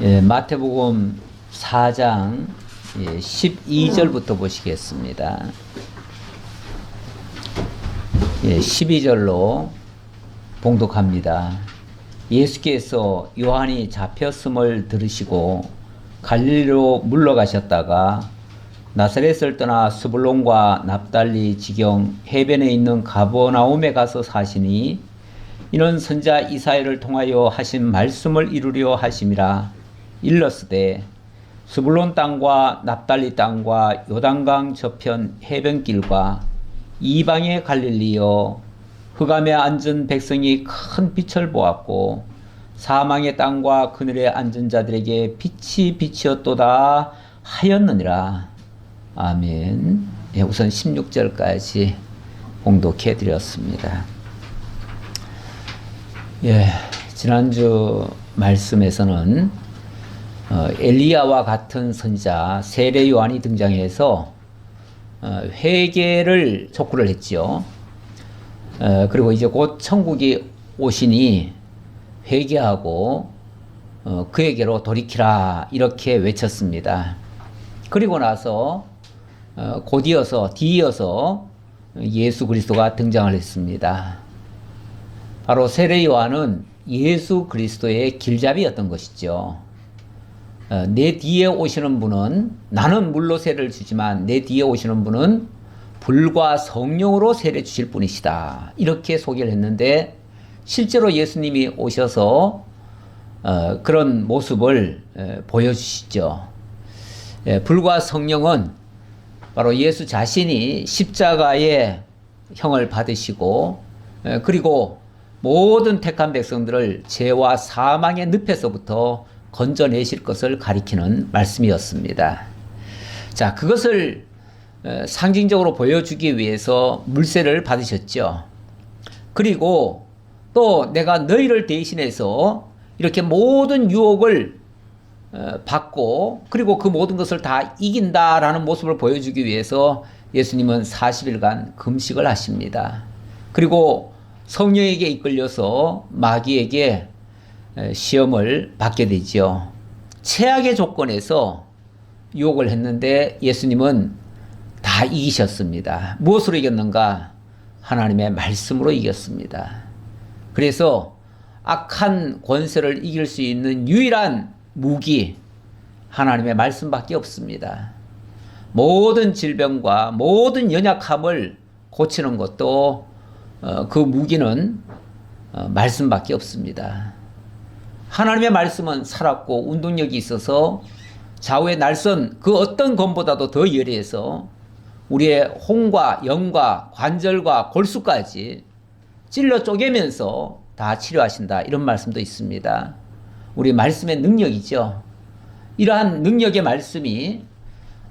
마태복음 4장 12절부터 보시겠습니다. 12절로 봉독합니다. 예수께서 요한이 잡혔음을 들으시고 갈릴리로 물러가셨다가 나사렛을 떠나 스불론과 납달리 지경 해변에 있는 가버나움에 가서 사시니 이는 선자 이사야를 통하여 하신 말씀을 이루려 하심이라. 일렀으되 스불론 땅과 납달리 땅과 요단강 저편 해변길과 이방의 갈릴리여, 흑암에 앉은 백성이 큰 빛을 보았고 사망의 땅과 그늘에 앉은 자들에게 빛이 빛이었도다 하였느니라. 아멘. 우선 16절까지 봉독해 드렸습니다. 지난주 말씀에서는 엘리야와 같은 선지자 세례 요한이 등장해서 회개를 촉구를 했지요. 그리고 이제 곧 천국이 오시니 회개하고 그에게로 돌이키라 이렇게 외쳤습니다. 그리고 나서 뒤이어서 예수 그리스도가 등장을 했습니다. 바로 세례 요한은 예수 그리스도의 길잡이였던 것이죠. 내 뒤에 오시는 분은, 나는 물로 세례를 주지만 내 뒤에 오시는 분은 불과 성령으로 세례 주실 분이시다, 이렇게 소개를 했는데, 실제로 예수님이 오셔서 그런 모습을 보여주시죠. 불과 성령은 바로 예수 자신이 십자가의 형을 받으시고 그리고 모든 택한 백성들을 죄와 사망의 늪에서부터 건져내실 것을 가리키는 말씀이었습니다. 자, 그것을 상징적으로 보여주기 위해서 물세를 받으셨죠. 그리고 또 내가 너희를 대신해서 이렇게 모든 유혹을 받고 그리고 그 모든 것을 다 이긴다라는 모습을 보여주기 위해서 예수님은 40일간 금식을 하십니다. 그리고 성령에게 이끌려서 마귀에게 시험을 받게 되죠. 최악의 조건에서 유혹을 했는데 예수님은 다 이기셨습니다. 무엇으로 이겼는가? 하나님의 말씀으로 이겼습니다. 그래서 악한 권세를 이길 수 있는 유일한 무기, 하나님의 말씀밖에 없습니다. 모든 질병과 모든 연약함을 고치는 것도 그 무기는 말씀밖에 없습니다. 하나님의 말씀은 살았고 운동력이 있어서 좌우의 날선 그 어떤 검보다도 더 예리해서 우리의 혼과 영과 관절과 골수까지 찔러 쪼개면서 다 치료하신다, 이런 말씀도 있습니다. 우리 말씀의 능력이죠. 이러한 능력의 말씀이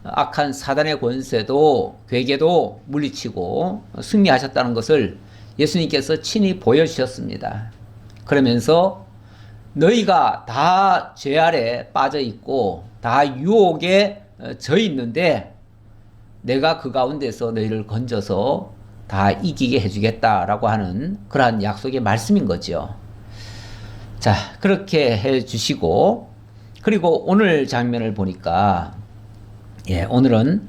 악한 사단의 권세도 괴계도 물리치고 승리하셨다는 것을 예수님께서 친히 보여주셨습니다. 그러면서 너희가 다 죄 아래 빠져 있고 다 유혹에 져 있는데 내가 그 가운데서 너희를 건져서 다 이기게 해주겠다라고 하는 그러한 약속의 말씀인 거죠. 자, 그렇게 해주시고, 그리고 오늘 장면을 보니까 오늘은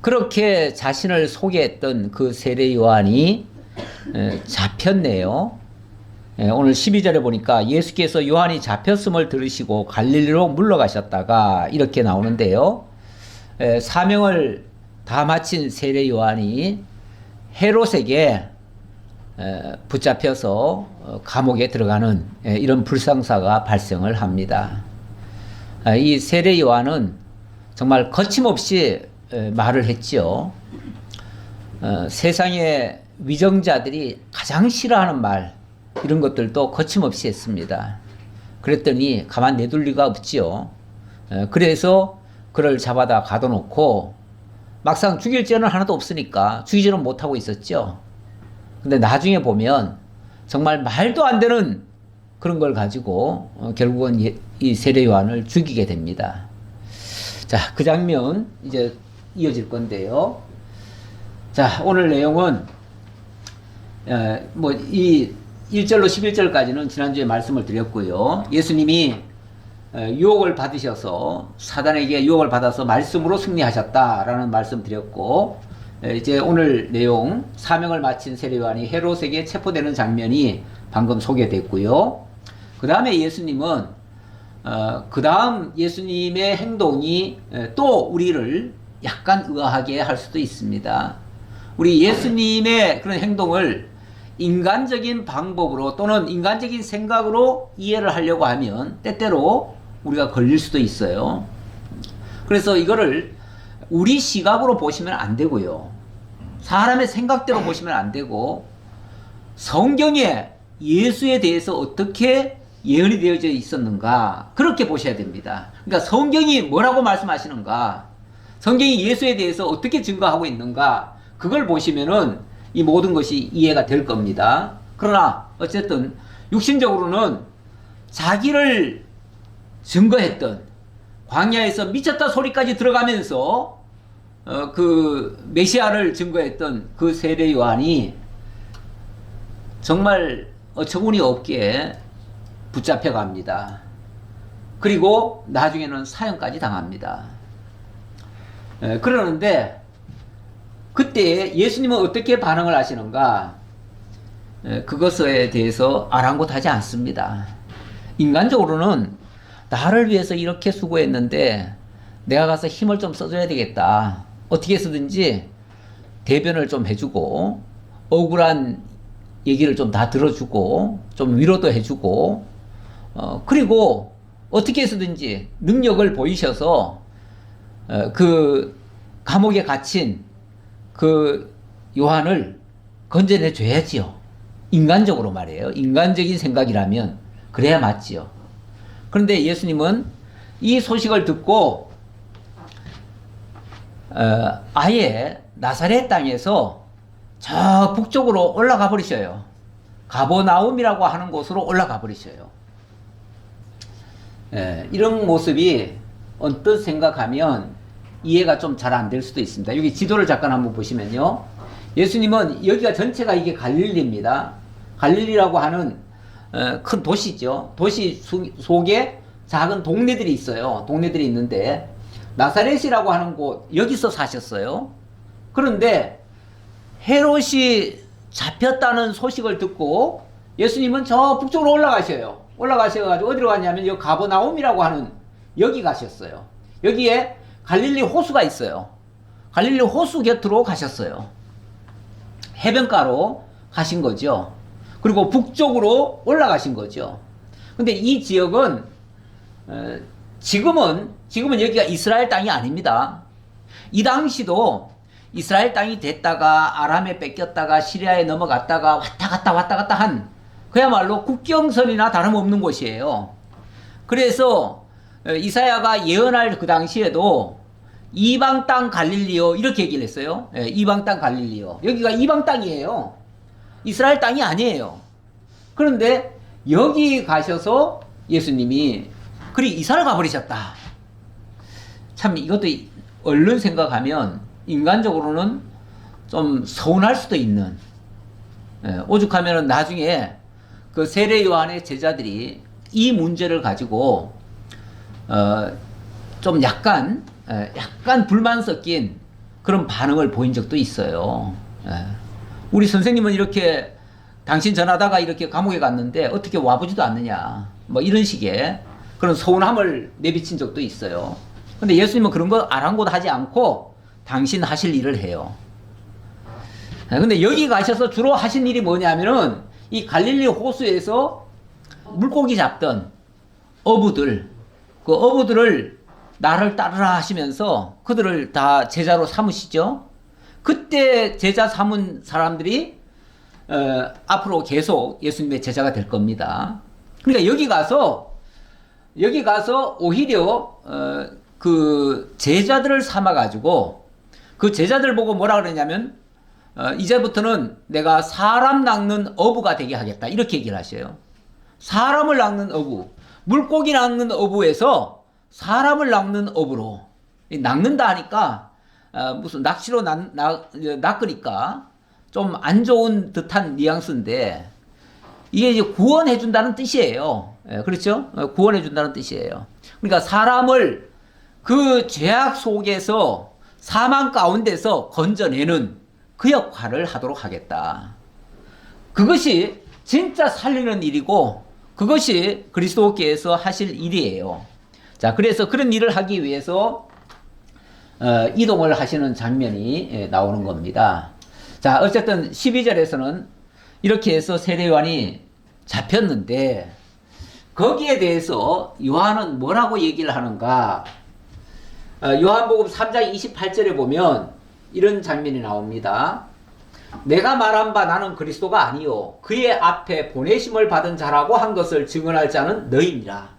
그렇게 자신을 소개했던 그 세례 요한이 잡혔네요. 오늘 12절에 보니까 예수께서 요한이 잡혔음을 들으시고 갈릴리로 물러가셨다가 이렇게 나오는데요. 사명을 다 마친 세례 요한이 헤롯에게 붙잡혀서 감옥에 들어가는 이런 불상사가 발생을 합니다. 이 세례 요한은 정말 거침없이 말을 했지요. 세상의 위정자들이 가장 싫어하는 말, 이런 것들도 거침없이 했습니다. 그랬더니 가만 내둘 리가 없지요. 그래서 그를 잡아다 가둬놓고 막상 죽일 죄는 하나도 없으니까 죽이지는 못하고 있었죠. 근데 나중에 보면 정말 말도 안 되는 그런 걸 가지고 결국은 이 세례 요한을 죽이게 됩니다. 자, 그 장면 이제 이어질 건데요. 자, 오늘 내용은 이 1절로 11절까지는 지난주에 말씀을 드렸고요. 예수님이 유혹을 받으셔서 사단에게 유혹을 받아서 말씀으로 승리하셨다라는 말씀 드렸고, 이제 오늘 내용 사명을 마친 세례요한이 헤롯에게 체포되는 장면이 방금 소개됐고요. 그 다음에 예수님은 그 다음 예수님의 행동이 또 우리를 약간 의아하게 할 수도 있습니다. 우리 예수님의 그런 행동을 인간적인 방법으로 또는 인간적인 생각으로 이해를 하려고 하면 때때로 우리가 걸릴 수도 있어요. 그래서 이거를 우리 시각으로 보시면 안 되고요. 사람의 생각대로 보시면 안 되고, 성경에 예수에 대해서 어떻게 예언이 되어져 있었는가, 그렇게 보셔야 됩니다. 그러니까 성경이 뭐라고 말씀하시는가, 성경이 예수에 대해서 어떻게 증거하고 있는가, 그걸 보시면은 이 모든 것이 이해가 될 겁니다. 그러나 어쨌든 육신적으로는 자기를 증거했던, 광야에서 미쳤다 소리까지 들어가면서 그 메시아를 증거했던 그 세례 요한이 정말 어처구니 없게 붙잡혀 갑니다. 그리고 나중에는 사형까지 당합니다. 그러는데 그때 예수님은 어떻게 반응을 하시는가? 그것에 대해서 아랑곳하지 않습니다. 인간적으로는 나를 위해서 이렇게 수고했는데 내가 가서 힘을 좀 써줘야 되겠다. 어떻게 해서든지 대변을 좀 해주고 억울한 얘기를 좀 다 들어주고 좀 위로도 해주고 그리고 어떻게 해서든지 능력을 보이셔서 그 감옥에 갇힌 그 요한을 건져내 줘야지요. 인간적으로 말이에요. 인간적인 생각이라면 그래야 맞지요. 그런데 예수님은 이 소식을 듣고 아예 나사렛 땅에서 저 북쪽으로 올라가 버리셔요. 가버나움이라고 하는 곳으로 올라가 버리셔요. 이런 모습이 언뜻 생각하면 이해가 좀 잘 안 될 수도 있습니다. 여기 지도를 잠깐 한번 보시면요. 예수님은 여기가 전체가 이게 갈릴리입니다. 갈릴리라고 하는 큰 도시죠. 도시 속에 작은 동네들이 있어요. 동네들이 있는데 나사렛이라고 하는 곳, 여기서 사셨어요. 그런데 헤롯이 잡혔다는 소식을 듣고 예수님은 저 북쪽으로 올라가셔요. 올라가셔가지고 어디로 가냐면 여기 가버나움이라고 하는 여기 가셨어요. 여기에 갈릴리 호수가 있어요. 갈릴리 호수 곁으로 가셨어요. 해변가로 가신 거죠. 그리고 북쪽으로 올라가신 거죠. 근데 이 지역은 지금은 여기가 이스라엘 땅이 아닙니다. 이 당시도 이스라엘 땅이 됐다가 아람에 뺏겼다가 시리아에 넘어갔다가 왔다 갔다 한 그야말로 국경선이나 다름없는 곳이에요. 그래서 이사야가 예언할 그 당시에도 이방 땅 갈릴리요 이렇게 얘기를 했어요. 이방 땅 갈릴리요. 여기가 이방 땅이에요. 이스라엘 땅이 아니에요. 그런데 여기 가셔서 예수님이 그리 이사를 가버리셨다. 참 이것도 얼른 생각하면 인간적으로는 좀 서운할 수도 있는, 오죽하면 나중에 그 세례 요한의 제자들이 이 문제를 가지고 좀 약간 불만 섞인 그런 반응을 보인 적도 있어요. 우리 선생님은 이렇게 당신 전하다가 이렇게 감옥에 갔는데 어떻게 와보지도 않느냐, 뭐 이런 식의 그런 서운함을 내비친 적도 있어요. 근데 예수님은 그런 거 아랑곳하지 않고 당신 하실 일을 해요. 근데 여기 가셔서 주로 하신 일이 뭐냐면은 이 갈릴리 호수에서 물고기 잡던 어부들, 그 어부들을 나를 따르라 하시면서 그들을 다 제자로 삼으시죠. 그때 제자 삼은 사람들이 앞으로 계속 예수님의 제자가 될 겁니다. 그러니까 여기 가서 오히려 그 제자들을 삼아가지고 그 제자들 보고 뭐라 그러냐면 이제부터는 내가 사람 낚는 어부가 되게 하겠다 이렇게 얘기를 하셔요. 사람을 낚는 어부, 물고기 낚는 어부에서 사람을 낚는 어부로, 낚는다 하니까 무슨 낚시로 낚으니까 좀 안 좋은 듯한 뉘앙스인데 이게 이제 구원해 준다는 뜻이에요. 그렇죠? 구원해 준다는 뜻이에요. 그러니까 사람을 그 죄악 속에서 사망 가운데서 건져내는 그 역할을 하도록 하겠다. 그것이 진짜 살리는 일이고 그것이 그리스도께서 하실 일이에요. 자, 그래서 그런 일을 하기 위해서 이동을 하시는 장면이 나오는 겁니다. 자, 어쨌든 12절에서는 이렇게 해서 세례 요한이 잡혔는데 거기에 대해서 요한은 뭐라고 얘기를 하는가? 요한복음 3장 28절에 보면 이런 장면이 나옵니다. 내가 말한 바 나는 그리스도가 아니요 그의 앞에 보내심을 받은 자라고 한 것을 증언할 자는 너희니라.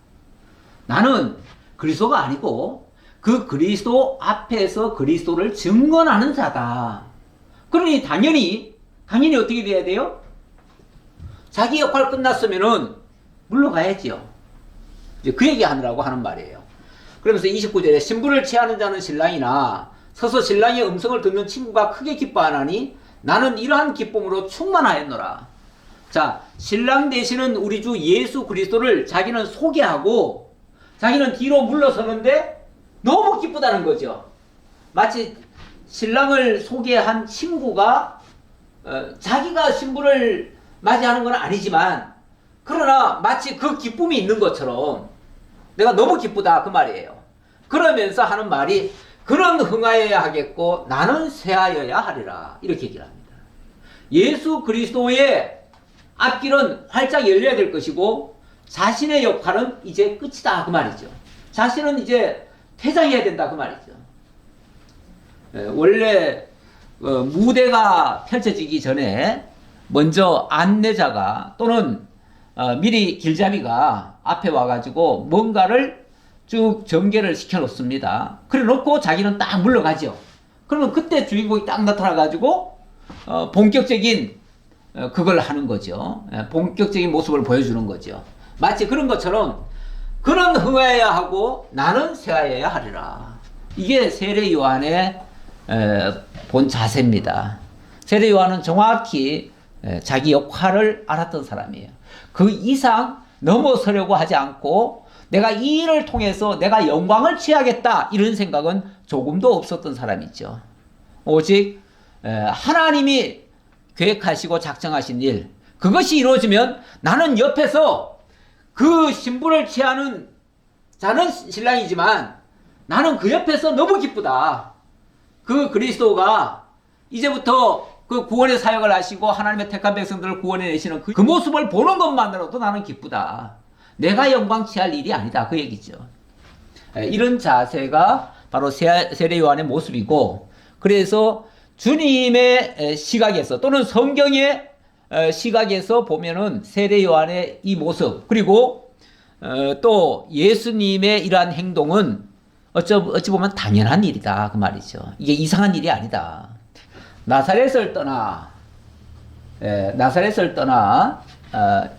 나는 그리스도가 아니고 그 그리스도 앞에서 그리스도를 증언하는 자다. 그러니 당연히 어떻게 돼야 돼요? 자기 역할 끝났으면은 물러가야지요. 이제 그 얘기 하느라고 하는 말이에요. 그러면서 29절에 신부를 취하는 자는 신랑이나 서서 신랑의 음성을 듣는 친구가 크게 기뻐하나니 나는 이러한 기쁨으로 충만하였노라. 자, 신랑 되시는 우리 주 예수 그리스도를 자기는 소개하고 자기는 뒤로 물러서는데 너무 기쁘다는 거죠. 마치 신랑을 소개한 친구가 자기가 신부를 맞이하는 건 아니지만 그러나 마치 그 기쁨이 있는 것처럼 내가 너무 기쁘다 그 말이에요. 그러면서 하는 말이 그는 흥하여야 하겠고 나는 쇠하여야 하리라. 이렇게 얘기를 합니다. 예수 그리스도의 앞길은 활짝 열려야 될 것이고 자신의 역할은 이제 끝이다 그 말이죠. 자신은 이제 퇴장해야 된다 그 말이죠. 원래 무대가 펼쳐지기 전에 먼저 안내자가 또는 미리 길잡이가 앞에 와가지고 뭔가를 쭉 전개를 시켜 놓습니다. 그래 놓고 자기는 딱 물러가죠. 그러면 그때 주인공이 딱 나타나가지고 본격적인 그걸 하는 거죠. 본격적인 모습을 보여주는 거죠. 마치 그런 것처럼 그는 흥하여야 하고 나는 쇠하여야 하리라. 이게 세례 요한의 본 자세입니다. 세례 요한은 정확히 자기 역할을 알았던 사람이에요. 그 이상 넘어서려고 하지 않고 내가 이 일을 통해서 내가 영광을 취하겠다 이런 생각은 조금도 없었던 사람이죠. 오직 하나님이 계획하시고 작정하신 일 그것이 이루어지면 나는 옆에서 그 신부를 취하는 자는 신랑이지만 나는 그 옆에서 너무 기쁘다. 그 그리스도가 이제부터 그 구원의 사역을 하시고 하나님의 택한 백성들을 구원해 내시는 그 모습을 보는 것만으로도 나는 기쁘다. 내가 영광 취할 일이 아니다. 그 얘기죠. 이런 자세가 바로 세례 요한의 모습이고 그래서 주님의 시각에서 또는 성경의 시각에서 보면은 세례 요한의 이 모습 그리고 또 예수님의 이러한 행동은 어찌 보면 당연한 일이다 그 말이죠. 이게 이상한 일이 아니다. 나사렛을 떠나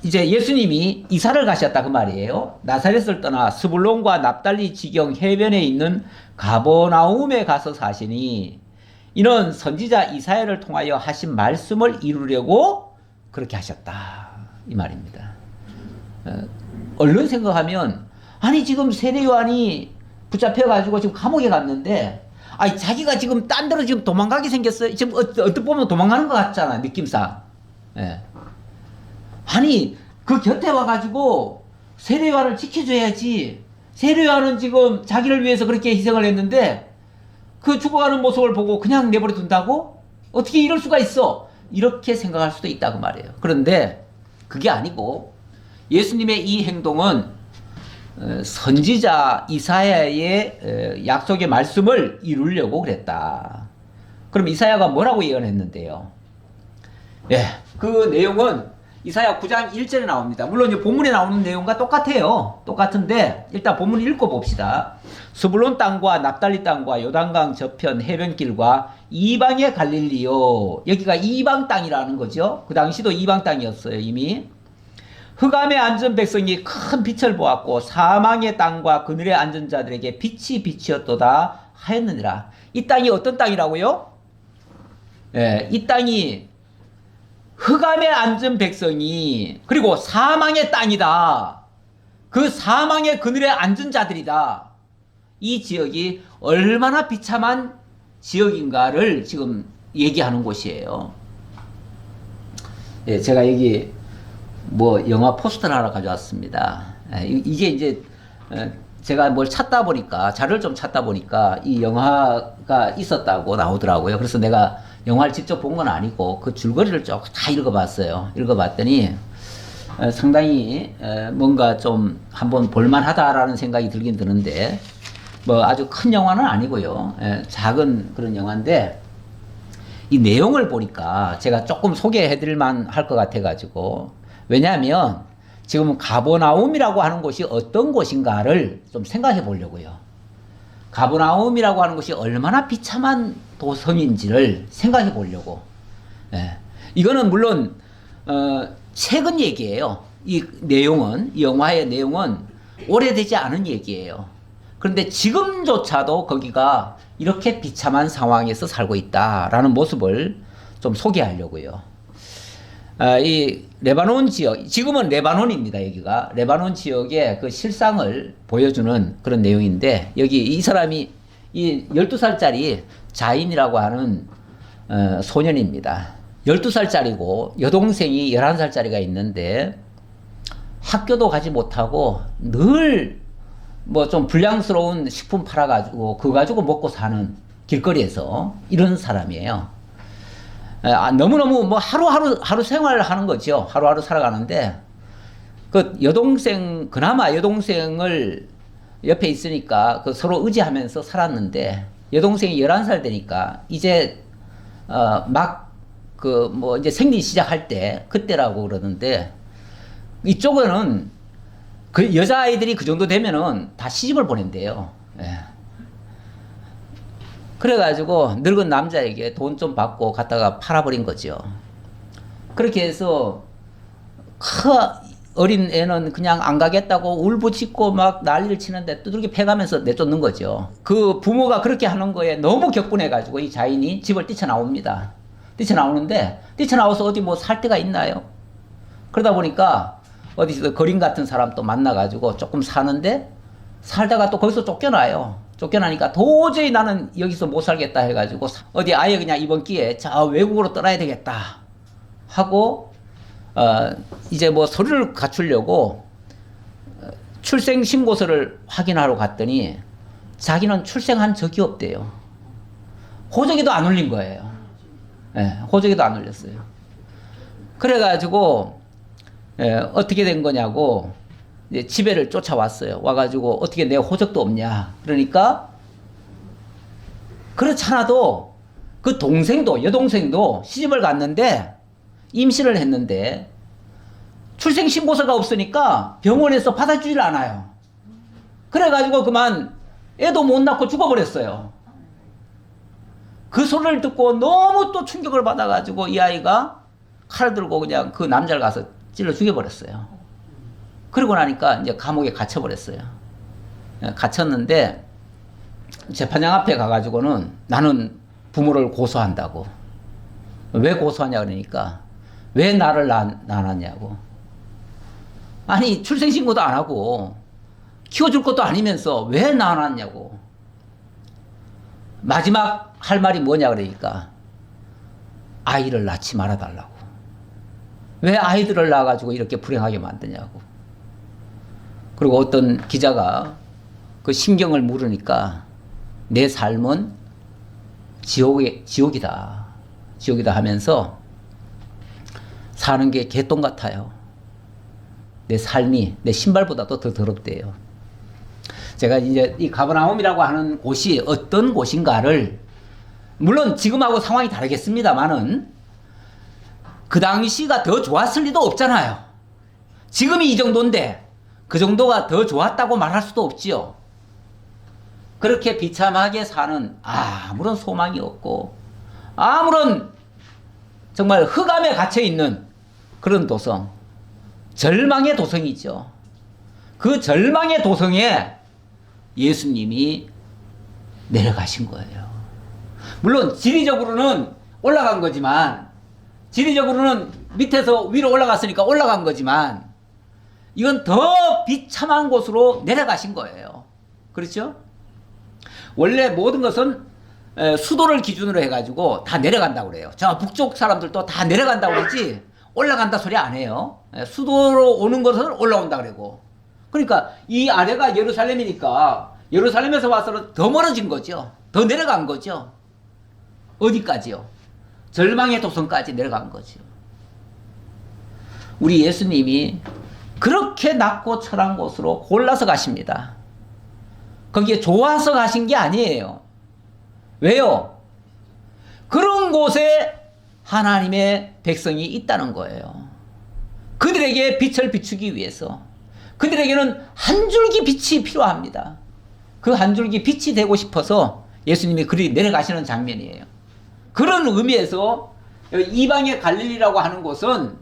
이제 예수님이 이사를 가셨다 그 말이에요. 나사렛을 떠나 스불론과 납달리 지경 해변에 있는 가버나움에 가서 사시니 이는 선지자 이사야를 통하여 하신 말씀을 이루려고 그렇게 하셨다 이 말입니다. 얼른 생각하면 아니 지금 세례 요한이 붙잡혀가지고 지금 감옥에 갔는데 아니 자기가 지금 딴 데로 지금 도망가게 생겼어요. 지금 어떻게 보면 도망가는 것 같잖아 느낌상. 예. 아니 그 곁에 와가지고 세례 요한을 지켜줘야지. 세례 요한은 지금 자기를 위해서 그렇게 희생을 했는데 그 죽어가는 모습을 보고 그냥 내버려 둔다고? 어떻게 이럴 수가 있어? 이렇게 생각할 수도 있다고 말이에요. 그런데 그게 아니고 예수님의 이 행동은 선지자 이사야의 약속의 말씀을 이루려고 그랬다. 그럼 이사야가 뭐라고 예언했는데요? 예, 그 내용은 이사야 9장 1절에 나옵니다. 물론 이제 본문에 나오는 내용과 똑같아요. 똑같은데 일단 본문 읽고 봅시다. 스불론 땅과 납달리 땅과 요단강 저편 해변길과 이방의 갈릴리요. 여기가 이방 땅이라는 거죠. 그 당시도 이방 땅이었어요 이미. 흑암에 앉은 백성이 큰 빛을 보았고 사망의 땅과 그늘에 앉은 자들에게 빛이 빛이었도다 하였느니라. 이 땅이 어떤 땅이라고요? 예, 이 땅이 흑암에 앉은 백성이 그리고 사망의 땅이다. 그 사망의 그늘에 앉은 자들이다. 이 지역이 얼마나 비참한 지역인가를 지금 얘기하는 곳이에요. 예, 제가 여기 뭐 영화 포스터를 하나 가져왔습니다. 예, 이게 이제 제가 뭘 찾다 보니까, 자료를 좀 찾다 보니까 이 영화가 있었다고 나오더라고요. 그래서 내가 영화를 직접 본 건 아니고 그 줄거리를 쭉 다 읽어봤어요. 읽어봤더니 상당히 뭔가 좀 한번 볼만하다라는 생각이 들긴 드는데, 뭐 아주 큰 영화는 아니고요. 작은 그런 영화인데, 이 내용을 보니까 제가 조금 소개해드릴 만할 것 같아가지고, 왜냐하면 지금 가버나움이라고 하는 곳이 어떤 곳인가를 좀 생각해 보려고요. 가버나움이라고 하는 곳이 얼마나 비참한 도성인지를 생각해 보려고. 이거는 물론 최근 얘기예요. 이 내용은, 이 영화의 내용은 오래되지 않은 얘기예요. 그런데 지금조차도 거기가 이렇게 비참한 상황에서 살고 있다라는 모습을 좀 소개하려고요. 이 레바논 지역, 지금은 레바논입니다. 여기가 레바논 지역의 그 실상을 보여주는 그런 내용인데, 여기 이 사람이 이 12살짜리 자인이라고 하는 소년입니다. 12살짜리고 여동생이 11살짜리가 있는데 학교도 가지 못하고 늘 뭐 좀 불량스러운 식품 팔아가지고 그거 가지고 먹고 사는 길거리에서 이런 사람이에요. 너무너무 뭐 하루 생활을 하는 거죠. 하루하루 살아가는데, 그 여동생, 그나마 여동생을 옆에 있으니까 그 서로 의지하면서 살았는데, 여동생이 11살 되니까 이제 막 그 뭐 이제 생리 시작할 때 그때라고 그러는데, 이쪽에는 그 여자아이들이 그 정도 되면은 다 시집을 보낸대요. 예. 그래가지고 늙은 남자에게 돈 좀 받고 갖다가 팔아버린 거죠. 그렇게 해서 어린 애는 그냥 안 가겠다고 울부짖고 막 난리를 치는데 두들겨 패가면서 내쫓는 거죠. 그 부모가 그렇게 하는 거에 너무 격분해가지고 이 자인이 집을 뛰쳐나옵니다. 뛰쳐나와서 어디 뭐 살 데가 있나요? 그러다 보니까 어디서 거린 같은 사람 또 만나가지고 조금 사는데, 살다가 또 거기서 쫓겨나요. 쫓겨나니까 도저히 나는 여기서 못 살겠다 해가지고 어디 아예 그냥 이번 기회에 저 외국으로 떠나야 되겠다 하고 이제 뭐 서류를 갖추려고 출생신고서를 확인하러 갔더니 자기는 출생한 적이 없대요. 호적에도 안 올린 거예요. 호적에도 안 올렸어요. 그래가지고 어떻게 된 거냐고 이제 집에를 쫓아왔어요. 와가지고 어떻게 내 호적도 없냐. 그러니까 그렇잖아도 그 동생도, 여동생도 시집을 갔는데 임신을 했는데 출생신고서가 없으니까 병원에서 받아주질 않아요. 그래가지고 그만 애도 못 낳고 죽어버렸어요. 그 소리를 듣고 너무 또 충격을 받아가지고 이 아이가 칼을 들고 그냥 그 남자를 가서 찔러 죽여버렸어요. 그러고 나니까 이제 감옥에 갇혀버렸어요. 갇혔는데 재판장 앞에 가가지고는 나는 부모를 고소한다고. 왜 고소하냐 그러니까 왜 나를 낳았냐고. 아니 출생신고도 안 하고 키워줄 것도 아니면서 왜 낳았냐고. 마지막 할 말이 뭐냐 그러니까 아이를 낳지 말아달라고. 왜 아이들을 낳아가지고 이렇게 불행하게 만드냐고. 그리고 어떤 기자가 그 심경을 물으니까 내 삶은 지옥이다 하면서 사는 게 개똥 같아요. 내 삶이 내 신발보다도 더 더럽대요. 제가 이제 이 가버나움이라고 하는 곳이 어떤 곳인가를, 물론 지금하고 상황이 다르겠습니다만은 그 당시가 더 좋았을 리도 없잖아요. 지금이 이 정도인데 그 정도가 더 좋았다고 말할 수도 없지요. 그렇게 비참하게 사는 아무런 소망이 없고 아무런 정말 흑암에 갇혀있는 그런 도성, 절망의 도성이죠. 그 절망의 도성에 예수님이 내려가신 거예요. 물론 지리적으로는 올라간 거지만, 지리적으로는 밑에서 위로 올라갔으니까 올라간 거지만, 이건 더 비참한 곳으로 내려가신 거예요. 그렇죠? 원래 모든 것은 수도를 기준으로 해가지고 다 내려간다고 그래요. 저 북쪽 사람들도 다 내려간다고 그러지 올라간다 소리 안 해요. 수도로 오는 것은 올라온다 그러고. 그러니까 이 아래가 예루살렘이니까 예루살렘에서 와서는 더 멀어진 거죠. 더 내려간 거죠. 어디까지요? 절망의 도성까지 내려간 거죠. 우리 예수님이 그렇게 낮고 철한 곳으로 골라서 가십니다. 거기에 좋아서 가신 게 아니에요. 왜요? 그런 곳에 하나님의 백성이 있다는 거예요. 그들에게 빛을 비추기 위해서. 그들에게는 한 줄기 빛이 필요합니다. 그 한 줄기 빛이 되고 싶어서 예수님이 그리 내려가시는 장면이에요. 그런 의미에서 이방의 갈릴리라고 하는 곳은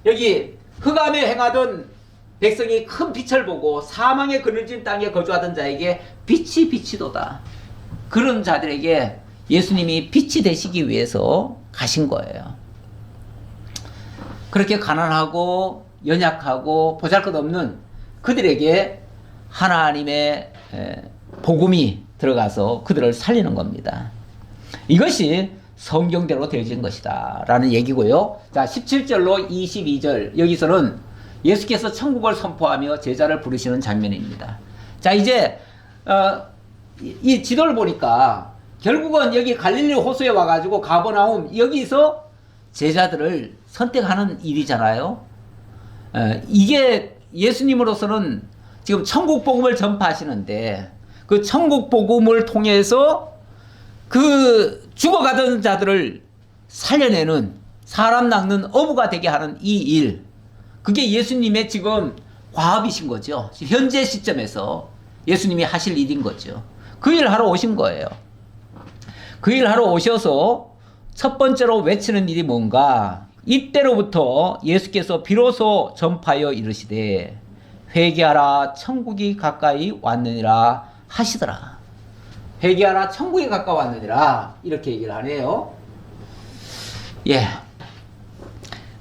여기 흑암에 행하던 백성이 큰 빛을 보고 사망의 그늘진 땅에 거주하던 자에게 빛이 비치도다. 그런 자들에게 예수님이 빛이 되시기 위해서 가신 거예요. 그렇게 가난하고 연약하고 보잘것없는 그들에게 하나님의 복음이 들어가서 그들을 살리는 겁니다. 이것이 성경대로 되어진 것이다 라는 얘기고요. 자, 17절로 22절 여기서는 예수께서 천국을 선포하며 제자를 부르시는 장면입니다. 자, 이제 이 지도를 보니까 결국은 여기 갈릴리 호수에 와가지고 가버나움 여기서 제자들을 선택하는 일이잖아요. 이게 예수님으로서는 지금 천국 복음을 전파하시는데 그 천국 복음을 통해서 그 죽어가던 자들을 살려내는 사람 낚는 어부가 되게 하는 이 일, 그게 예수님의 지금 과업이신 거죠. 현재 시점에서 예수님이 하실 일인 거죠. 그 일 하러 오신 거예요. 그 일 하러 오셔서 첫 번째로 외치는 일이 뭔가? 이때로부터 예수께서 비로소 전파하여 이르시되 회개하라 천국이 가까이 왔느니라 하시더라. 회개하라 천국이 가까웠느니라 이렇게 얘기를 하네요.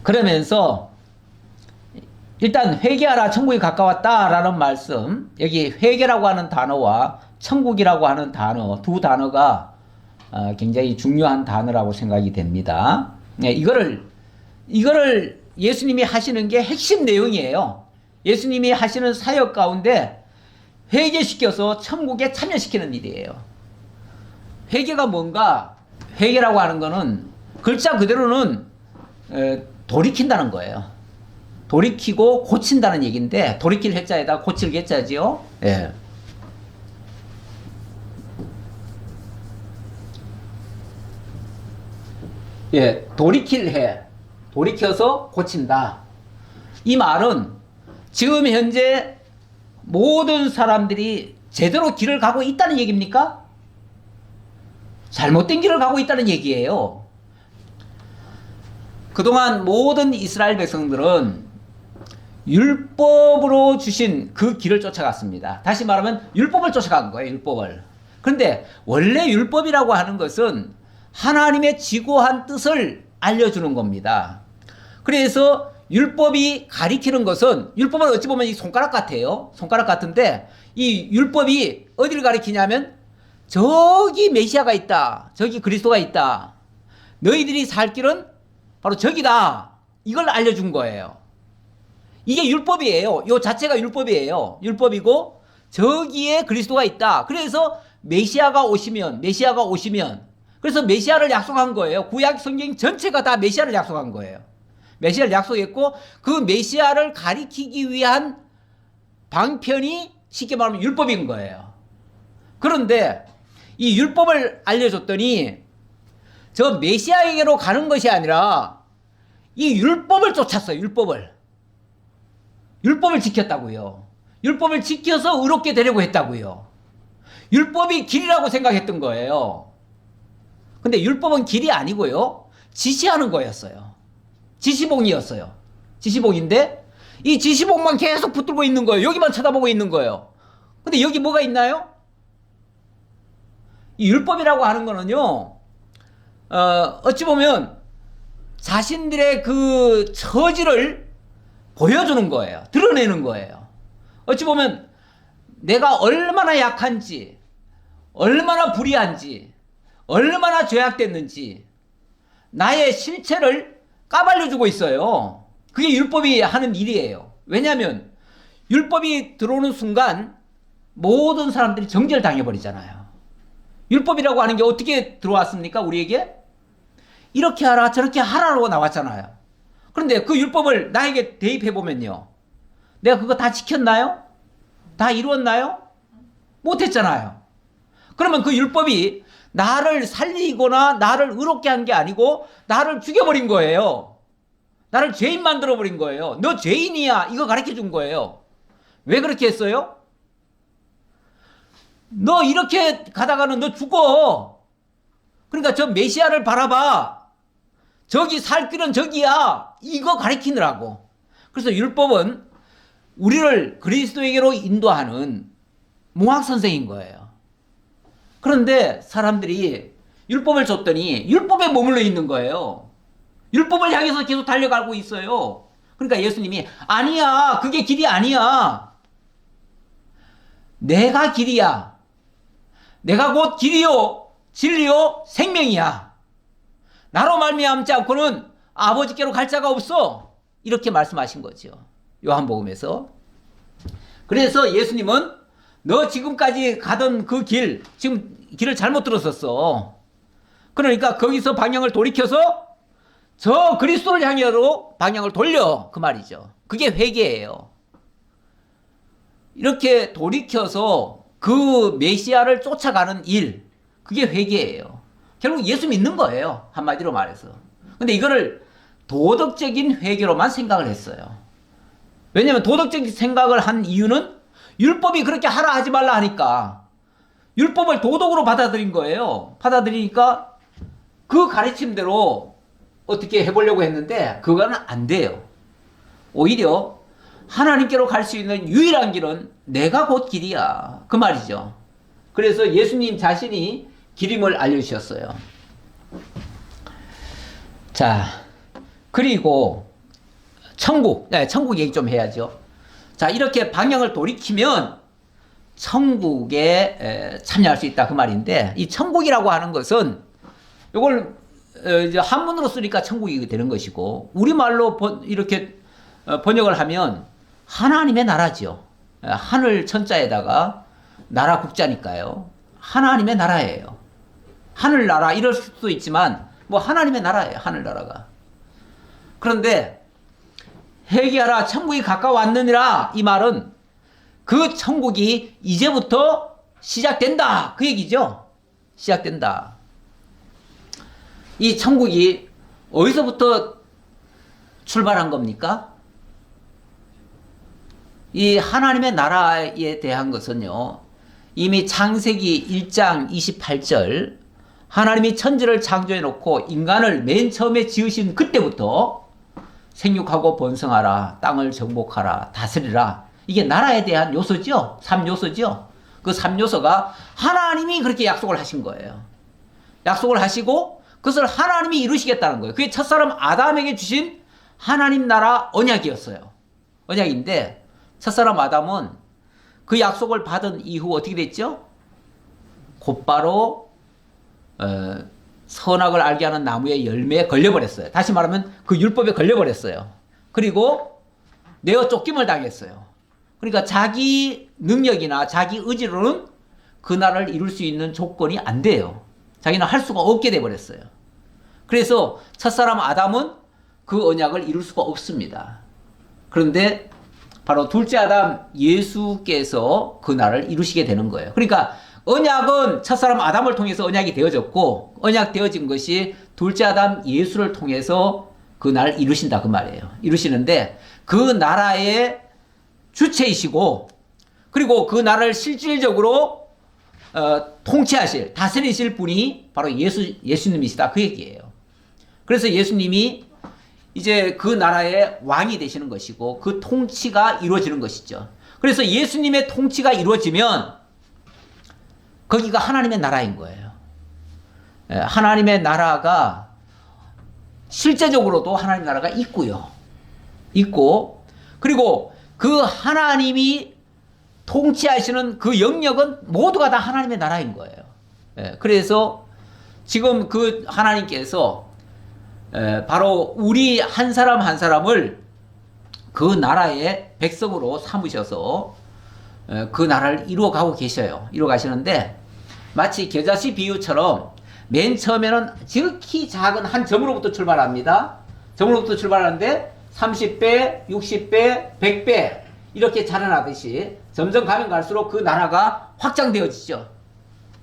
그러면서 일단 회개하라 천국이 가까웠다라는 말씀, 여기 회개라고 하는 단어와 천국이라고 하는 단어 두 단어가 굉장히 중요한 단어라고 생각이 됩니다. 이거를 예수님이 하시는 게 핵심 내용이에요. 예수님이 하시는 사역 가운데 회개시켜서 천국에 참여시키는 일이에요. 회개가 뭔가? 회개라고 하는 거는 글자 그대로는 돌이킨다는 거예요. 돌이키고 고친다는 얘기인데 돌이킬 해자에다 고칠 개자지요. 돌이킬 해. 돌이켜서 고친다. 이 말은 지금 현재 모든 사람들이 제대로 길을 가고 있다는 얘기입니까? 잘못된 길을 가고 있다는 얘기예요. 그동안 모든 이스라엘 백성들은 율법으로 주신 그 길을 쫓아갔습니다. 다시 말하면 율법을 쫓아간 거예요. 율법을. 그런데 원래 율법이라고 하는 것은 하나님의 지고한 뜻을 알려주는 겁니다. 그래서 율법이 가리키는 것은, 율법은 어찌 보면 이 손가락 같아요. 손가락 같은데 이 율법이 어디를 가리키냐면 저기 메시아가 있다, 저기 그리스도가 있다, 너희들이 살 길은 바로 저기다, 이걸 알려준 거예요. 이게 율법이에요. 요 자체가 율법이에요. 율법이고 저기에 그리스도가 있다. 그래서 메시아가 오시면 그래서 메시아를 약속한 거예요. 구약 성경 전체가 다 메시아를 약속한 거예요. 메시아를 약속했고 그 메시아를 가리키기 위한 방편이 쉽게 말하면 율법인 거예요. 그런데 이 율법을 알려줬더니 저 메시아에게로 가는 것이 아니라 이 율법을 쫓았어요. 율법을 지켰다고요. 율법을 지켜서 의롭게 되려고 했다고요. 율법이 길이라고 생각했던 거예요. 근데 율법은 길이 아니고요, 지시하는 거였어요. 지시봉이었어요. 지시봉인데 이 지시봉만 계속 붙들고 있는 거예요. 여기만 쳐다보고 있는 거예요. 근데 여기 뭐가 있나요? 이 율법이라고 하는 거는요, 어찌 보면 자신들의 그 처지를 보여주는 거예요. 드러내는 거예요. 어찌 보면 내가 얼마나 약한지, 얼마나 불의한지, 얼마나 죄악됐는지 나의 실체를 까발려주고 있어요. 그게 율법이 하는 일이에요. 왜냐하면 율법이 들어오는 순간 모든 사람들이 정죄당해버리잖아요. 율법이라고 하는 게 어떻게 들어왔습니까? 우리에게? 이렇게 하라 저렇게 하라고 나왔잖아요. 그런데 그 율법을 나에게 대입해보면요. 내가 그거 다 지켰나요? 다 이루었나요? 못했잖아요. 그러면 그 율법이 나를 살리거나 나를 의롭게 한 게 아니고 나를 죽여버린 거예요. 나를 죄인 만들어버린 거예요. 너 죄인이야. 이거 가르쳐준 거예요. 왜 그렇게 했어요? 너 이렇게 가다가는 너 죽어. 그러니까 저 메시아를 바라봐. 저기 살 길은 저기야. 이거 가르치느라고. 그래서 율법은 우리를 그리스도에게로 인도하는 몽학 선생인 거예요. 그런데 사람들이 율법을 줬더니 율법에 머물러 있는 거예요. 율법을 향해서 계속 달려가고 있어요. 그러니까 예수님이 아니야. 그게 길이 아니야. 내가 길이야. 내가 곧 길이요 진리요 생명이야. 나로 말미암지 않고는 아버지께로 갈 자가 없어. 이렇게 말씀하신 거죠. 요한복음에서. 그래서 예수님은 너 지금까지 가던 그 길, 지금 길을 잘못 들었었어. 그러니까 거기서 방향을 돌이켜서 저 그리스도를 향해로 방향을 돌려. 그 말이죠. 그게 회개예요. 이렇게 돌이켜서 그 메시아를 쫓아가는 일, 그게 회개예요. 결국 예수 믿는 거예요. 한마디로 말해서. 근데 이거를 도덕적인 회개로만 생각을 했어요. 왜냐하면 도덕적인 생각을 한 이유는 율법이 그렇게 하라 하지 말라 하니까 율법을 도덕으로 받아들인 거예요. 받아들이니까 그 가르침대로 어떻게 해보려고 했는데 그거는 안 돼요. 오히려 하나님께로 갈 수 있는 유일한 길은 내가 곧 길이야. 그 말이죠. 그래서 예수님 자신이 길임을 알려주셨어요. 자, 그리고 천국 얘기 좀 해야죠. 자, 이렇게 방향을 돌이키면 천국에 참여할 수 있다 그 말인데, 이 천국이라고 하는 것은 이걸 이제 한문으로 쓰니까 천국이 되는 것이고 우리말로 이렇게 번역을 하면 하나님의 나라죠. 하늘 천자에다가 나라 국자니까요. 하나님의 나라예요. 하늘나라 이럴 수도 있지만 뭐 하나님의 나라예요. 하늘나라가. 그런데 회개하라 천국이 가까워왔느니라 이 말은 그 천국이 이제부터 시작된다 그 얘기죠. 시작된다. 이 천국이 어디서부터 출발한 겁니까? 이 하나님의 나라에 대한 것은요, 이미 창세기 1장 28절 하나님이 천지를 창조해 놓고 인간을 맨 처음에 지으신 그때부터 생육하고 번성하라, 땅을 정복하라, 다스리라. 이게 나라에 대한 요소죠. 3요소죠. 그 3요소가 하나님이 그렇게 약속을 하신 거예요. 약속을 하시고 그것을 하나님이 이루시겠다는 거예요. 그게 첫사람 아담에게 주신 하나님 나라 언약이었어요. 언약인데 첫사람 아담은 그 약속을 받은 이후 어떻게 됐죠? 곧바로 선악을 알게 하는 나무의 열매에 걸려버렸어요. 다시 말하면 그 율법에 걸려버렸어요. 그리고 내어 쫓김을 당했어요. 그러니까 자기 능력이나 자기 의지로는 그 나라를 이룰 수 있는 조건이 안 돼요. 자기는 할 수가 없게 돼버렸어요. 그래서 첫사람 아담은 그 언약을 이룰 수가 없습니다. 그런데 바로 둘째 아담 예수께서 그 나라를 이루시게 되는 거예요. 그러니까 언약은 첫사람 아담을 통해서 언약이 되어졌고 언약 되어진 것이 둘째 아담 예수를 통해서 그 나라를 이루신다 그 말이에요. 이루시는데 그 나라의 주체이시고 그리고 그 나라를 실질적으로 통치하실 다스리실 분이 바로 예수님이시다 그 얘기예요. 그래서 예수님이 이제 그 나라의 왕이 되시는 것이고 그 통치가 이루어지는 것이죠. 그래서 예수님의 통치가 이루어지면 거기가 하나님의 나라인 거예요. 하나님의 나라가 실제적으로도 하나님의 나라가 있고요. 있고 그리고 그 하나님이 통치하시는 그 영역은 모두가 다 하나님의 나라인 거예요. 예, 그래서 지금 그 하나님께서 바로 우리 한 사람 한 사람을 그 나라의 백성으로 삼으셔서 그 나라를 이루어가고 계셔요. 이루어가시는데 마치 겨자씨 비유처럼 맨 처음에는 지극히 작은 한 점으로부터 출발합니다. 점으로부터 출발하는데 30배, 60배, 100배 이렇게 자라나듯이 점점 가면 갈수록 그 나라가 확장되어지죠.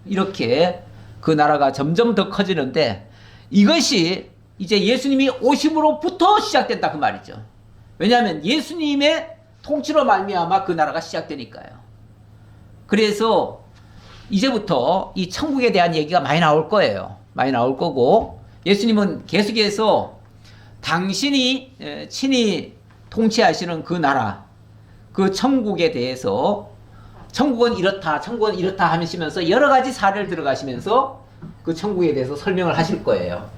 이렇게 그 나라가 점점 더 커지는데 이것이 이제 예수님이 오심으로부터 시작된다 그 말이죠. 왜냐하면 예수님의 통치로 말미암아 그 나라가 시작되니까요. 그래서 이제부터 이 천국에 대한 얘기가 많이 나올 거예요. 많이 나올 거고 예수님은 계속해서 당신이 친히 통치하시는 그 나라, 그 천국에 대해서 천국은 이렇다, 천국은 이렇다 하시면서 여러 가지 사례를 들어가시면서 그 천국에 대해서 설명을 하실 거예요.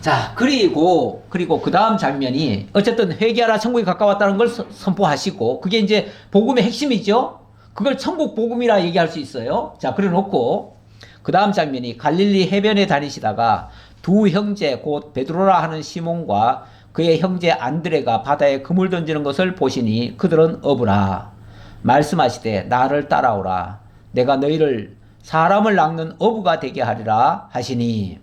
자, 그리고 그 다음 장면이 어쨌든 회개하라 천국이 가까웠다는 걸 선포하시고 그게 이제 복음의 핵심이죠. 그걸 천국 복음이라 얘기할 수 있어요. 자, 그래 놓고 그 다음 장면이 갈릴리 해변에 다니시다가 두 형제 곧 베드로라 하는 시몬과 그의 형제 안드레가 바다에 그물 던지는 것을 보시니 그들은 어부라. 말씀하시되 나를 따라오라. 내가 너희를 사람을 낚는 어부가 되게 하리라 하시니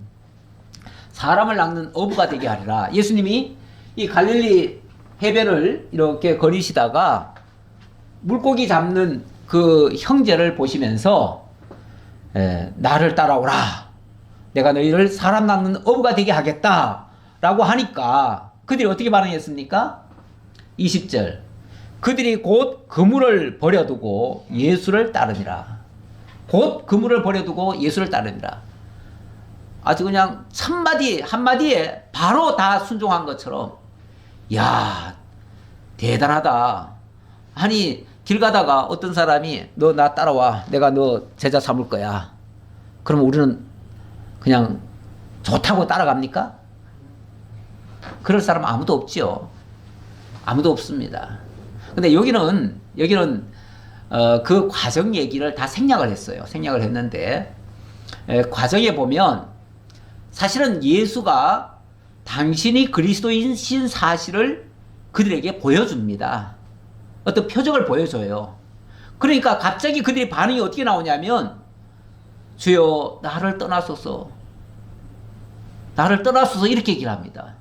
사람을 낚는 어부가 되게 하리라. 예수님이 이 갈릴리 해변을 이렇게 거리시다가 물고기 잡는 그 형제를 보시면서 나를 따라오라. 내가 너희를 사람 낚는 어부가 되게 하겠다 라고 하니까 그들이 어떻게 반응했습니까? 20절 그들이 곧 그물을 버려두고 예수를 따르니라. 곧 그물을 버려두고 예수를 따르니라. 아주 그냥 한마디 한마디에 바로 다 순종한 것처럼 야 대단하다. 아니 길 가다가 어떤 사람이 너 나 따라와. 내가 너 제자 삼을 거야. 그럼 우리는 그냥 좋다고 따라갑니까? 그럴 사람 아무도 없지요. 아무도 없습니다. 근데 여기는 그 과정 얘기를 다 생략을 했어요. 생략을 했는데 과정에 보면 사실은 예수가 당신이 그리스도인신 사실을 그들에게 보여줍니다. 어떤 표적을 보여줘요. 그러니까 갑자기 그들의 반응이 어떻게 나오냐면 주여 나를 떠나소서 이렇게 얘기를 합니다.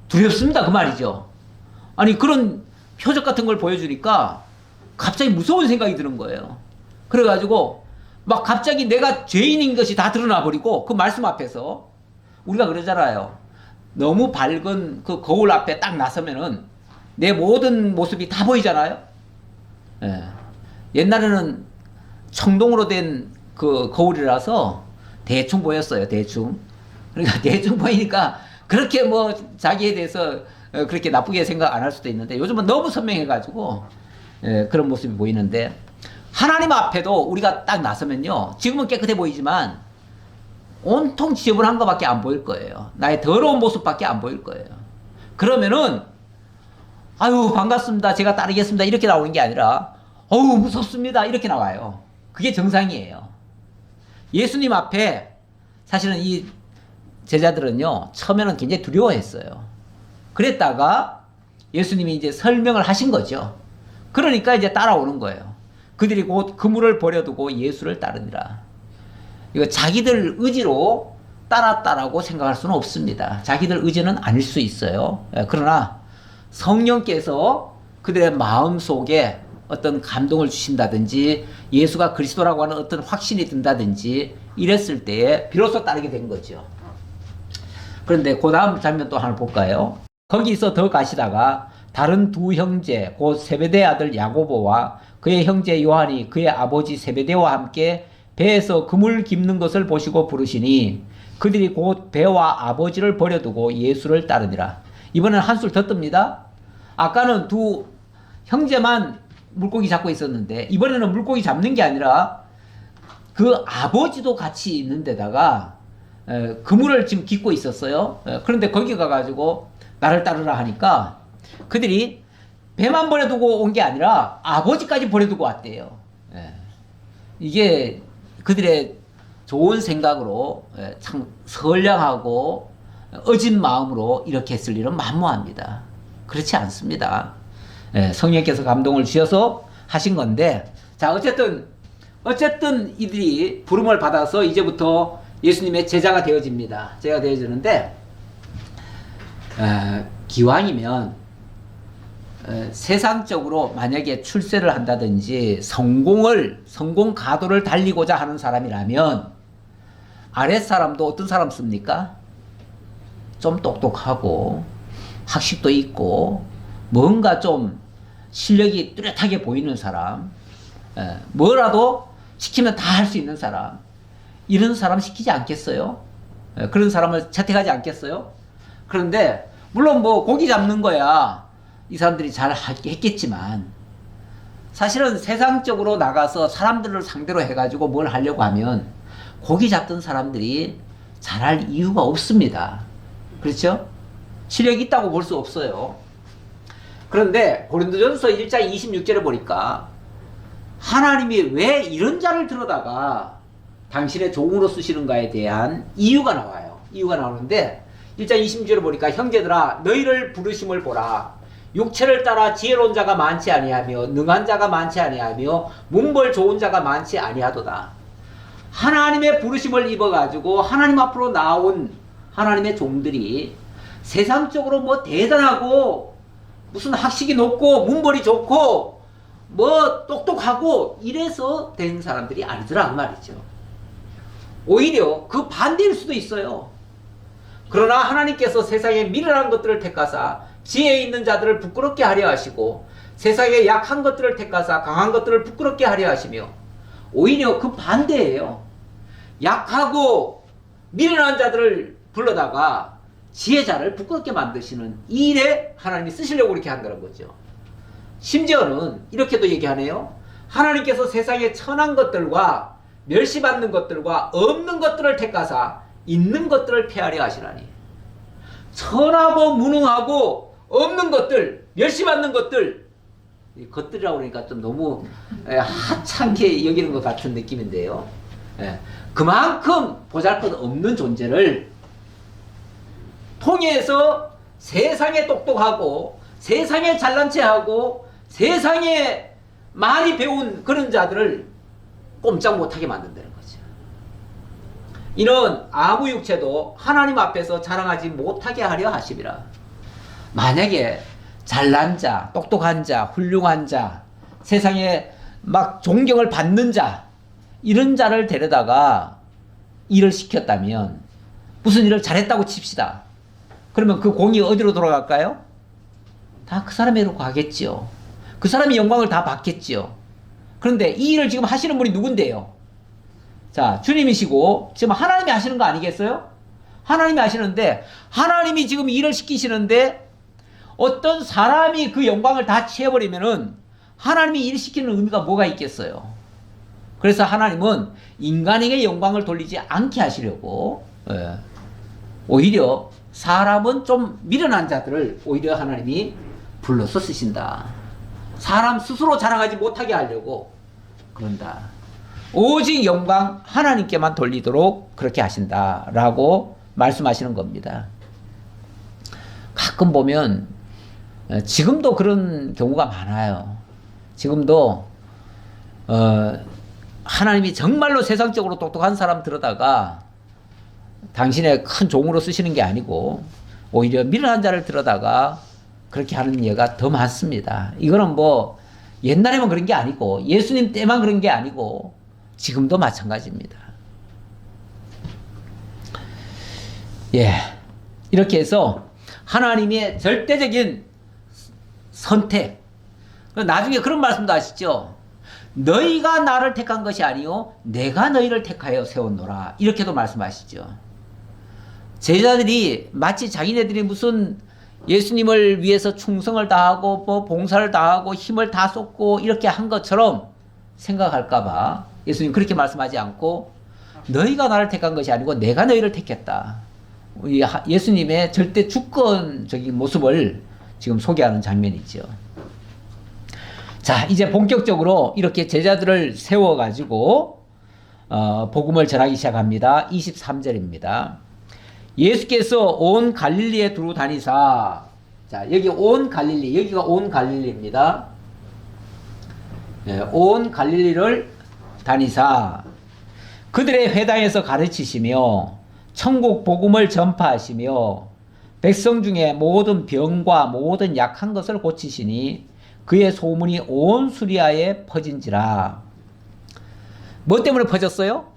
두렵습니다 그 말이죠. 아니 그런 표적 같은 걸 보여주니까 갑자기 무서운 생각이 드는 거예요. 그래가지고 막 갑자기 내가 죄인인 것이 다 드러나 버리고 그 말씀 앞에서 우리가 그러잖아요. 너무 밝은 그 거울 앞에 딱 나서면은 내 모든 모습이 다 보이잖아요. 예. 옛날에는 청동으로 된 그 거울이라서 대충 보였어요. 대충. 그러니까 대충 보이니까 그렇게 뭐 자기에 대해서 그렇게 나쁘게 생각 안 할 수도 있는데 요즘은 너무 선명해가지고 그런 모습이 보이는데 하나님 앞에도 우리가 딱 나서면요. 지금은 깨끗해 보이지만 온통 지저분한 것밖에 안 보일 거예요. 나의 더러운 모습밖에 안 보일 거예요. 그러면은 아유 반갑습니다. 제가 따르겠습니다. 이렇게 나오는 게 아니라 어우 무섭습니다. 이렇게 나와요. 그게 정상이에요. 예수님 앞에 사실은 이 제자들은요 처음에는 굉장히 두려워했어요. 그랬다가 예수님이 이제 설명을 하신 거죠. 그러니까 이제 따라오는 거예요. 그들이 곧 그물을 버려두고 예수를 따르니라. 이거 자기들 의지로 따랐다라고 생각할 수는 없습니다. 자기들 의지는 아닐 수 있어요. 그러나 성령께서 그들의 마음 속에 어떤 감동을 주신다든지 예수가 그리스도라고 하는 어떤 확신이 든다든지 이랬을 때에 비로소 따르게 된 거죠. 그런데 그 다음 장면 또 하나 볼까요? 거기서 더 가시다가 다른 두 형제 곧 세베대 아들 야고보와 그의 형제 요한이 그의 아버지 세베대와 함께 배에서 그물 깁는 것을 보시고 부르시니 그들이 곧 배와 아버지를 버려두고 예수를 따르니라. 이번엔 한술 더 뜹니다. 아까는 두 형제만 물고기 잡고 있었는데 이번에는 물고기 잡는 게 아니라 그 아버지도 같이 있는 데다가 그물을 지금 깃고 있었어요. 그런데 거기 가가지고 나를 따르라 하니까 그들이 배만 버려두고 온 게 아니라 아버지까지 버려두고 왔대요. 예. 이게 그들의 좋은 생각으로 참 선량하고 어진 마음으로 이렇게 했을 일은 만무합니다. 그렇지 않습니다. 성령께서 감동을 주셔서 하신 건데, 자, 어쨌든 이들이 부름을 받아서 이제부터 예수님의 제자가 되어집니다. 제가 되어지는데, 기왕이면 세상적으로 만약에 출세를 한다든지 성공 가도를 달리고자 하는 사람이라면 아랫사람도 어떤 사람 씁니까? 좀 똑똑하고 학식도 있고 뭔가 좀 실력이 뚜렷하게 보이는 사람, 뭐라도 시키면 다 할 수 있는 사람, 이런 사람 시키지 않겠어요? 그런 사람을 채택하지 않겠어요? 그런데 물론 뭐 고기 잡는 거야 이 사람들이 잘 했겠지만, 사실은 세상적으로 나가서 사람들을 상대로 해가지고 뭘 하려고 하면 고기 잡던 사람들이 잘할 이유가 없습니다. 그렇죠? 실력이 있다고 볼 수 없어요. 그런데 고린도전서 1장 26절에 보니까 하나님이 왜 이런 자를 들어다가 당신의 종으로 쓰시는가에 대한 이유가 나와요. 이유가 나오는데 1장 26절에 보니까 형제들아 너희를 부르심을 보라. 육체를 따라 지혜로운 자가 많지 아니하며 능한 자가 많지 아니하며 문벌 좋은 자가 많지 아니하도다. 하나님의 부르심을 입어가지고 하나님 앞으로 나온 하나님의 종들이 세상적으로 뭐 대단하고 무슨 학식이 높고 문벌이 좋고 뭐 똑똑하고 이래서 된 사람들이 아니더라 그 말이죠. 오히려 그 반대일 수도 있어요. 그러나 하나님께서 세상에 미련한 것들을 택하사 지혜 있는 자들을 부끄럽게 하려 하시고 세상에 약한 것들을 택하사 강한 것들을 부끄럽게 하려 하시며, 오히려 그 반대예요. 약하고 미련한 자들을 불러다가 지혜자를 부끄럽게 만드시는 이 일에 하나님이 쓰시려고 그렇게 한다는 거죠. 심지어는 이렇게도 얘기하네요. 하나님께서 세상에 천한 것들과 멸시받는 것들과 없는 것들을 택하사 있는 것들을 폐하려 하시나니. 천하고 무능하고 없는 것들, 멸시받는 것들, 것들이라고 그러니까 좀 너무 하찮게 여기는 것 같은 느낌인데요. 그만큼 보잘것없는 존재를 통해서 세상에 똑똑하고 세상에 잘난 체하고 세상에 많이 배운 그런 자들을 꼼짝 못하게 만든다는 거죠. 이는 아무 육체도 하나님 앞에서 자랑하지 못하게 하려 하심이라. 만약에 잘난 자, 똑똑한 자, 훌륭한 자, 세상에 막 존경을 받는 자, 이런 자를 데려다가 일을 시켰다면, 무슨 일을 잘했다고 칩시다. 그러면 그 공이 어디로 돌아갈까요? 다 그 사람에게로 가겠지요. 그 사람이 영광을 다 받겠지요. 그런데 이 일을 지금 하시는 분이 누군데요? 자, 주님이시고 지금 하나님이 하시는 거 아니겠어요? 하나님이 하시는데, 하나님이 지금 일을 시키시는데 어떤 사람이 그 영광을 다 취해버리면은 하나님이 일 시키는 의미가 뭐가 있겠어요? 그래서 하나님은 인간에게 영광을 돌리지 않게 하시려고 오히려 사람은 좀 미련한 자들을 오히려 하나님이 불러서 쓰신다. 사람 스스로 자랑하지 못하게 하려고 그런다. 오직 영광 하나님께만 돌리도록 그렇게 하신다라고 말씀하시는 겁니다. 가끔 보면 지금도 그런 경우가 많아요. 지금도 하나님이 정말로 세상적으로 똑똑한 사람 들어다가 당신의 큰 종으로 쓰시는 게 아니고 오히려 미련한 자를 들어다가 그렇게 하는 예가 더 많습니다. 이거는 뭐 옛날에만 그런 게 아니고 예수님 때만 그런 게 아니고 지금도 마찬가지입니다. 예, 이렇게 해서 하나님의 절대적인 선택, 나중에 그런 말씀도 하시죠. 너희가 나를 택한 것이 아니요 내가 너희를 택하여 세웠노라, 이렇게도 말씀하시죠. 제자들이 마치 자기네들이 무슨 예수님을 위해서 충성을 다하고 뭐 봉사를 다하고 힘을 다 쏟고 이렇게 한 것처럼 생각할까봐 예수님 그렇게 말씀하지 않고 너희가 나를 택한 것이 아니고 내가 너희를 택했다. 예수님의 절대 주권적인 모습을 지금 소개하는 장면이죠. 자, 이제 본격적으로 이렇게 제자들을 세워가지고 복음을 전하기 시작합니다. 23절입니다. 예수께서 온 갈릴리에 두루 다니사. 자, 여기 온 갈릴리, 여기가 온 갈릴리입니다. 온 갈릴리를 다니사 그들의 회당에서 가르치시며 천국 복음을 전파하시며 백성 중에 모든 병과 모든 약한 것을 고치시니 그의 소문이 온 수리아에 퍼진지라. 뭐 때문에 퍼졌어요?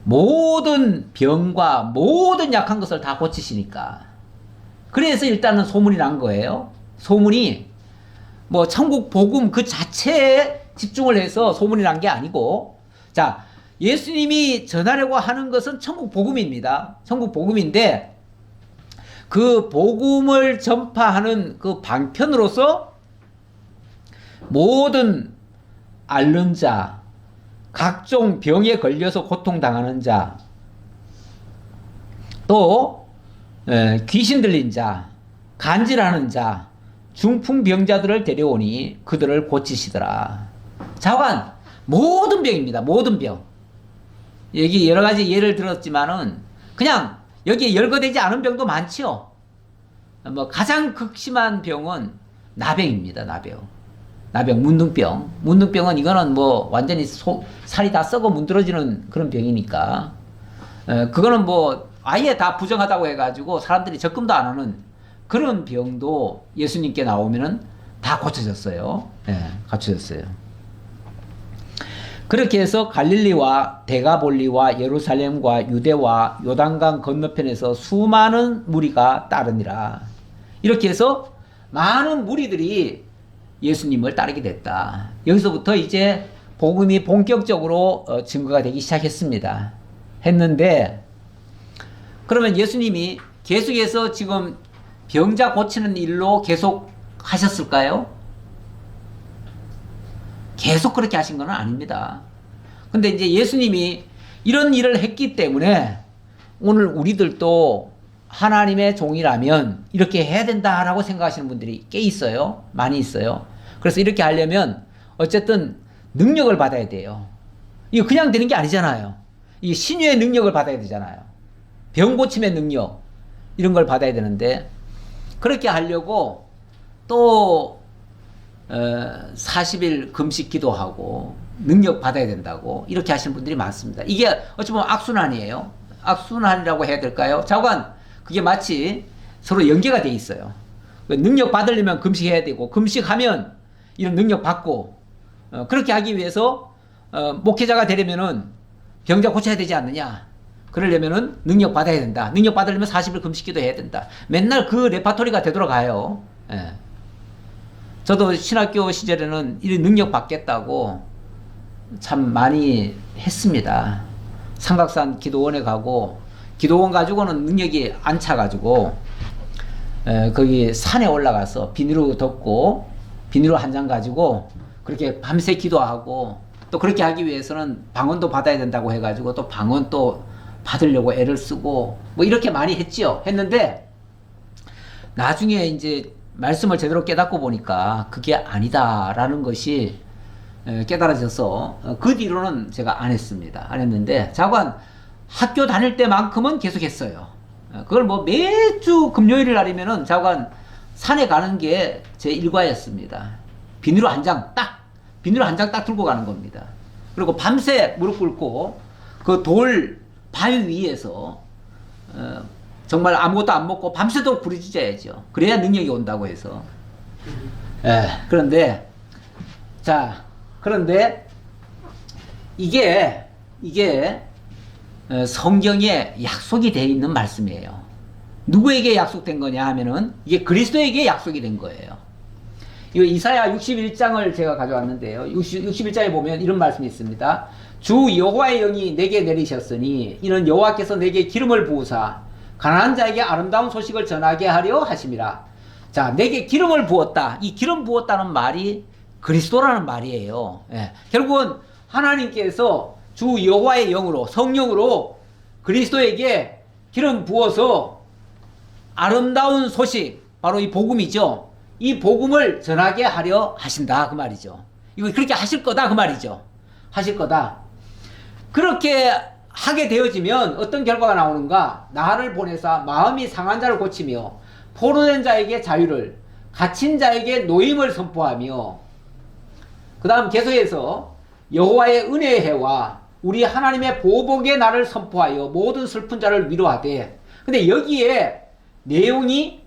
모든 병과 모든 약한 것을 다 고치시니까. 그래서 일단은 소문이 난 거예요. 소문이 뭐 천국 복음 그 자체에 집중을 해서 소문이 난 게 아니고, 자, 예수님이 전하려고 하는 것은 천국 복음입니다. 천국 복음인데 그 복음을 전파하는 그 방편으로서 모든 앓는 자, 각종 병에 걸려서 고통당하는 자, 또 귀신 들린 자, 간질하는 자, 중풍병자들을 데려오니 그들을 고치시더라. 자관 모든 병입니다. 모든 병. 여기 여러 가지 예를 들었지만은 그냥 여기에 열거되지 않은 병도 많지요. 뭐 가장 극심한 병은 나병입니다. 나병, 문둥병은 이거는 뭐 완전히 살이 다 썩어 문드러지는 그런 병이니까 그거는 뭐 아예 다 부정하다고 해가지고 사람들이 접근도 안 하는 그런 병도 예수님께 나오면은 다 고쳐졌어요. 고쳐졌어요. 그렇게 해서 갈릴리와 데가볼리와 예루살렘과 유대와 요단강 건너편에서 수많은 무리가 따르니라. 이렇게 해서 많은 무리들이 예수님을 따르게 됐다. 여기서부터 이제 복음이 본격적으로 증거가 되기 시작했습니다. 했는데 그러면 예수님이 계속해서 지금 병자 고치는 일로 계속 하셨을까요? 계속 그렇게 하신 건 아닙니다. 근데 이제 예수님이 이런 일을 했기 때문에 오늘 우리들도 하나님의 종이라면 이렇게 해야 된다라고 생각하시는 분들이 꽤 있어요. 많이 있어요. 그래서 이렇게 하려면 어쨌든 능력을 받아야 돼요. 이거 그냥 되는 게 아니잖아요. 이 신유의 능력을 받아야 되잖아요. 병 고침의 능력 이런 걸 받아야 되는데 그렇게 하려고 또 40일 금식 기도하고 능력 받아야 된다고 이렇게 하시는 분들이 많습니다. 이게 어찌 보면 악순환이에요. 악순환이라고 해야 될까요? 자관 그게 마치 서로 연계가 돼 있어요. 능력 받으려면 금식해야 되고 금식하면 이런 능력 받고 그렇게 하기 위해서 목회자가 되려면은 병자 고쳐야 되지 않느냐. 그러려면은 능력 받아야 된다. 능력 받으려면 40일 금식 기도해야 된다. 맨날 그 레파토리가 되돌아가요. 저도 신학교 시절에는 이런 능력 받겠다고 참 많이 했습니다. 삼각산 기도원에 가고 기도원 가지고는 능력이 안 차가지고 거기 산에 올라가서 비닐로 덮고 비닐로 한 장 가지고 그렇게 밤새 기도하고 또 그렇게 하기 위해서는 방언도 받아야 된다고 해가지고 또 방언 또 받으려고 애를 쓰고 뭐 이렇게 많이 했지요. 했는데 나중에 이제 말씀을 제대로 깨닫고 보니까 그게 아니다라는 것이 깨달아져서 그 뒤로는 제가 안 했습니다. 안 했는데 자관 학교 다닐 때만큼은 계속 했어요. 그걸 뭐 매주 금요일 날이면은 자관 산에 가는 게 제 일과였습니다. 비닐로 한 장 딱 들고 가는 겁니다. 그리고 밤새 무릎 꿇고 그 돌 바위 위에서 정말 아무것도 안 먹고 밤새도록 부르짖어야죠. 그래야 능력이 온다고 해서. 그런데 이게 성경에 약속이 되어 있는 말씀이에요. 누구에게 약속된 거냐 하면은 이게 그리스도에게 약속이 된 거예요. 이 이사야 61장을 제가 가져왔는데요. 61장에 보면 이런 말씀이 있습니다. 주 여호와의 영이 내게 내리셨으니 이는 여호와께서 내게 기름을 부으사 가난한 자에게 아름다운 소식을 전하게 하려 하심이라. 자, 내게 기름을 부었다. 이 기름 부었다는 말이 그리스도라는 말이에요. 결국은 하나님께서 주 여호와의 영으로 성령으로 그리스도에게 기름 부어서 아름다운 소식 바로 이 복음이죠. 이 복음을 전하게 하려 하신다 그 말이죠. 이거 그렇게 하실 거다 그 말이죠. 하실 거다. 그렇게 하게 되어지면 어떤 결과가 나오는가? 나를 보내사 마음이 상한 자를 고치며 포로된 자에게 자유를, 갇힌 자에게 노임을 선포하며, 그 다음 계속해서 여호와의 은혜의 해와 우리 하나님의 보복의 날을 선포하여 모든 슬픈 자를 위로하되. 근데 여기에 내용이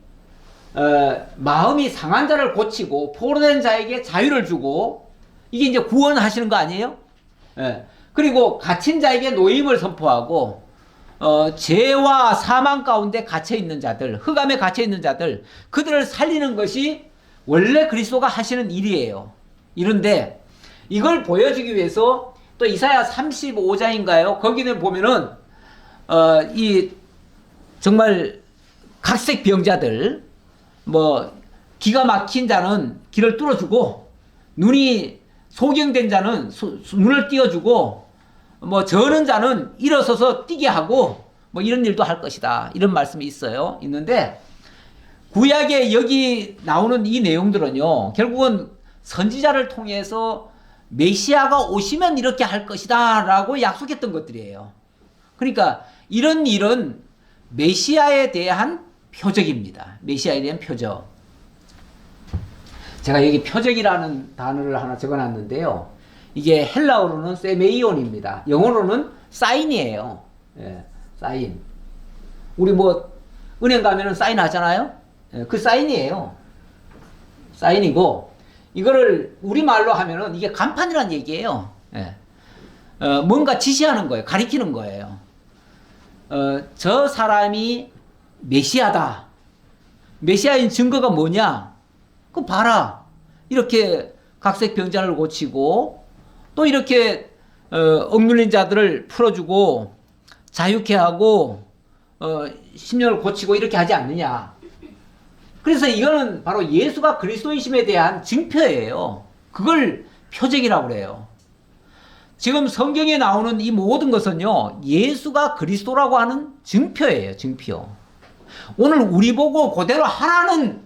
마음이 상한 자를 고치고 포로된 자에게 자유를 주고, 이게 이제 구원하시는 거 아니에요? 예. 그리고 갇힌 자에게 노임을 선포하고, 죄와 사망 가운데 갇혀 있는 자들, 흑암에 갇혀 있는 자들, 그들을 살리는 것이 원래 그리스도가 하시는 일이에요. 이런데 이걸 보여주기 위해서 또 이사야 35장인가요? 거기는 보면은 이 정말 각색 병자들, 뭐 기가 막힌 자는 길을 뚫어주고, 눈이 소경된 자는 눈을 띄워주고, 뭐 저는 자는 일어서서 뛰게 하고, 뭐 이런 일도 할 것이다, 이런 말씀이 있어요. 있는데 구약에 여기 나오는 이 내용들은요, 결국은 선지자를 통해서 메시아가 오시면 이렇게 할 것이다 라고 약속했던 것들이에요. 그러니까 이런 일은 메시아에 대한 표적입니다. 메시아에 대한 표적. 제가 여기 표적이라는 단어를 하나 적어놨는데요. 이게 헬라어로는 세메이온입니다. 영어로는 사인이에요. 예, 사인. 우리 뭐 은행 가면은 사인 하잖아요. 예, 그 사인이에요. 사인이고, 이거를 우리말로 하면은 이게 간판이란 얘기예요. 예. 뭔가 지시하는 거예요. 가리키는 거예요. 저 사람이 메시아다. 메시아인 증거가 뭐냐? 그 봐라. 이렇게 각색 병자를 고치고, 또 이렇게 억눌린 자들을 풀어주고 자유케 하고 심령을 고치고 이렇게 하지 않느냐. 그래서 이거는 바로 예수가 그리스도이심에 대한 증표예요. 그걸 표적이라고 그래요. 지금 성경에 나오는 이 모든 것은요, 예수가 그리스도라고 하는 증표예요. 증표. 오늘 우리 보고 그대로 하라는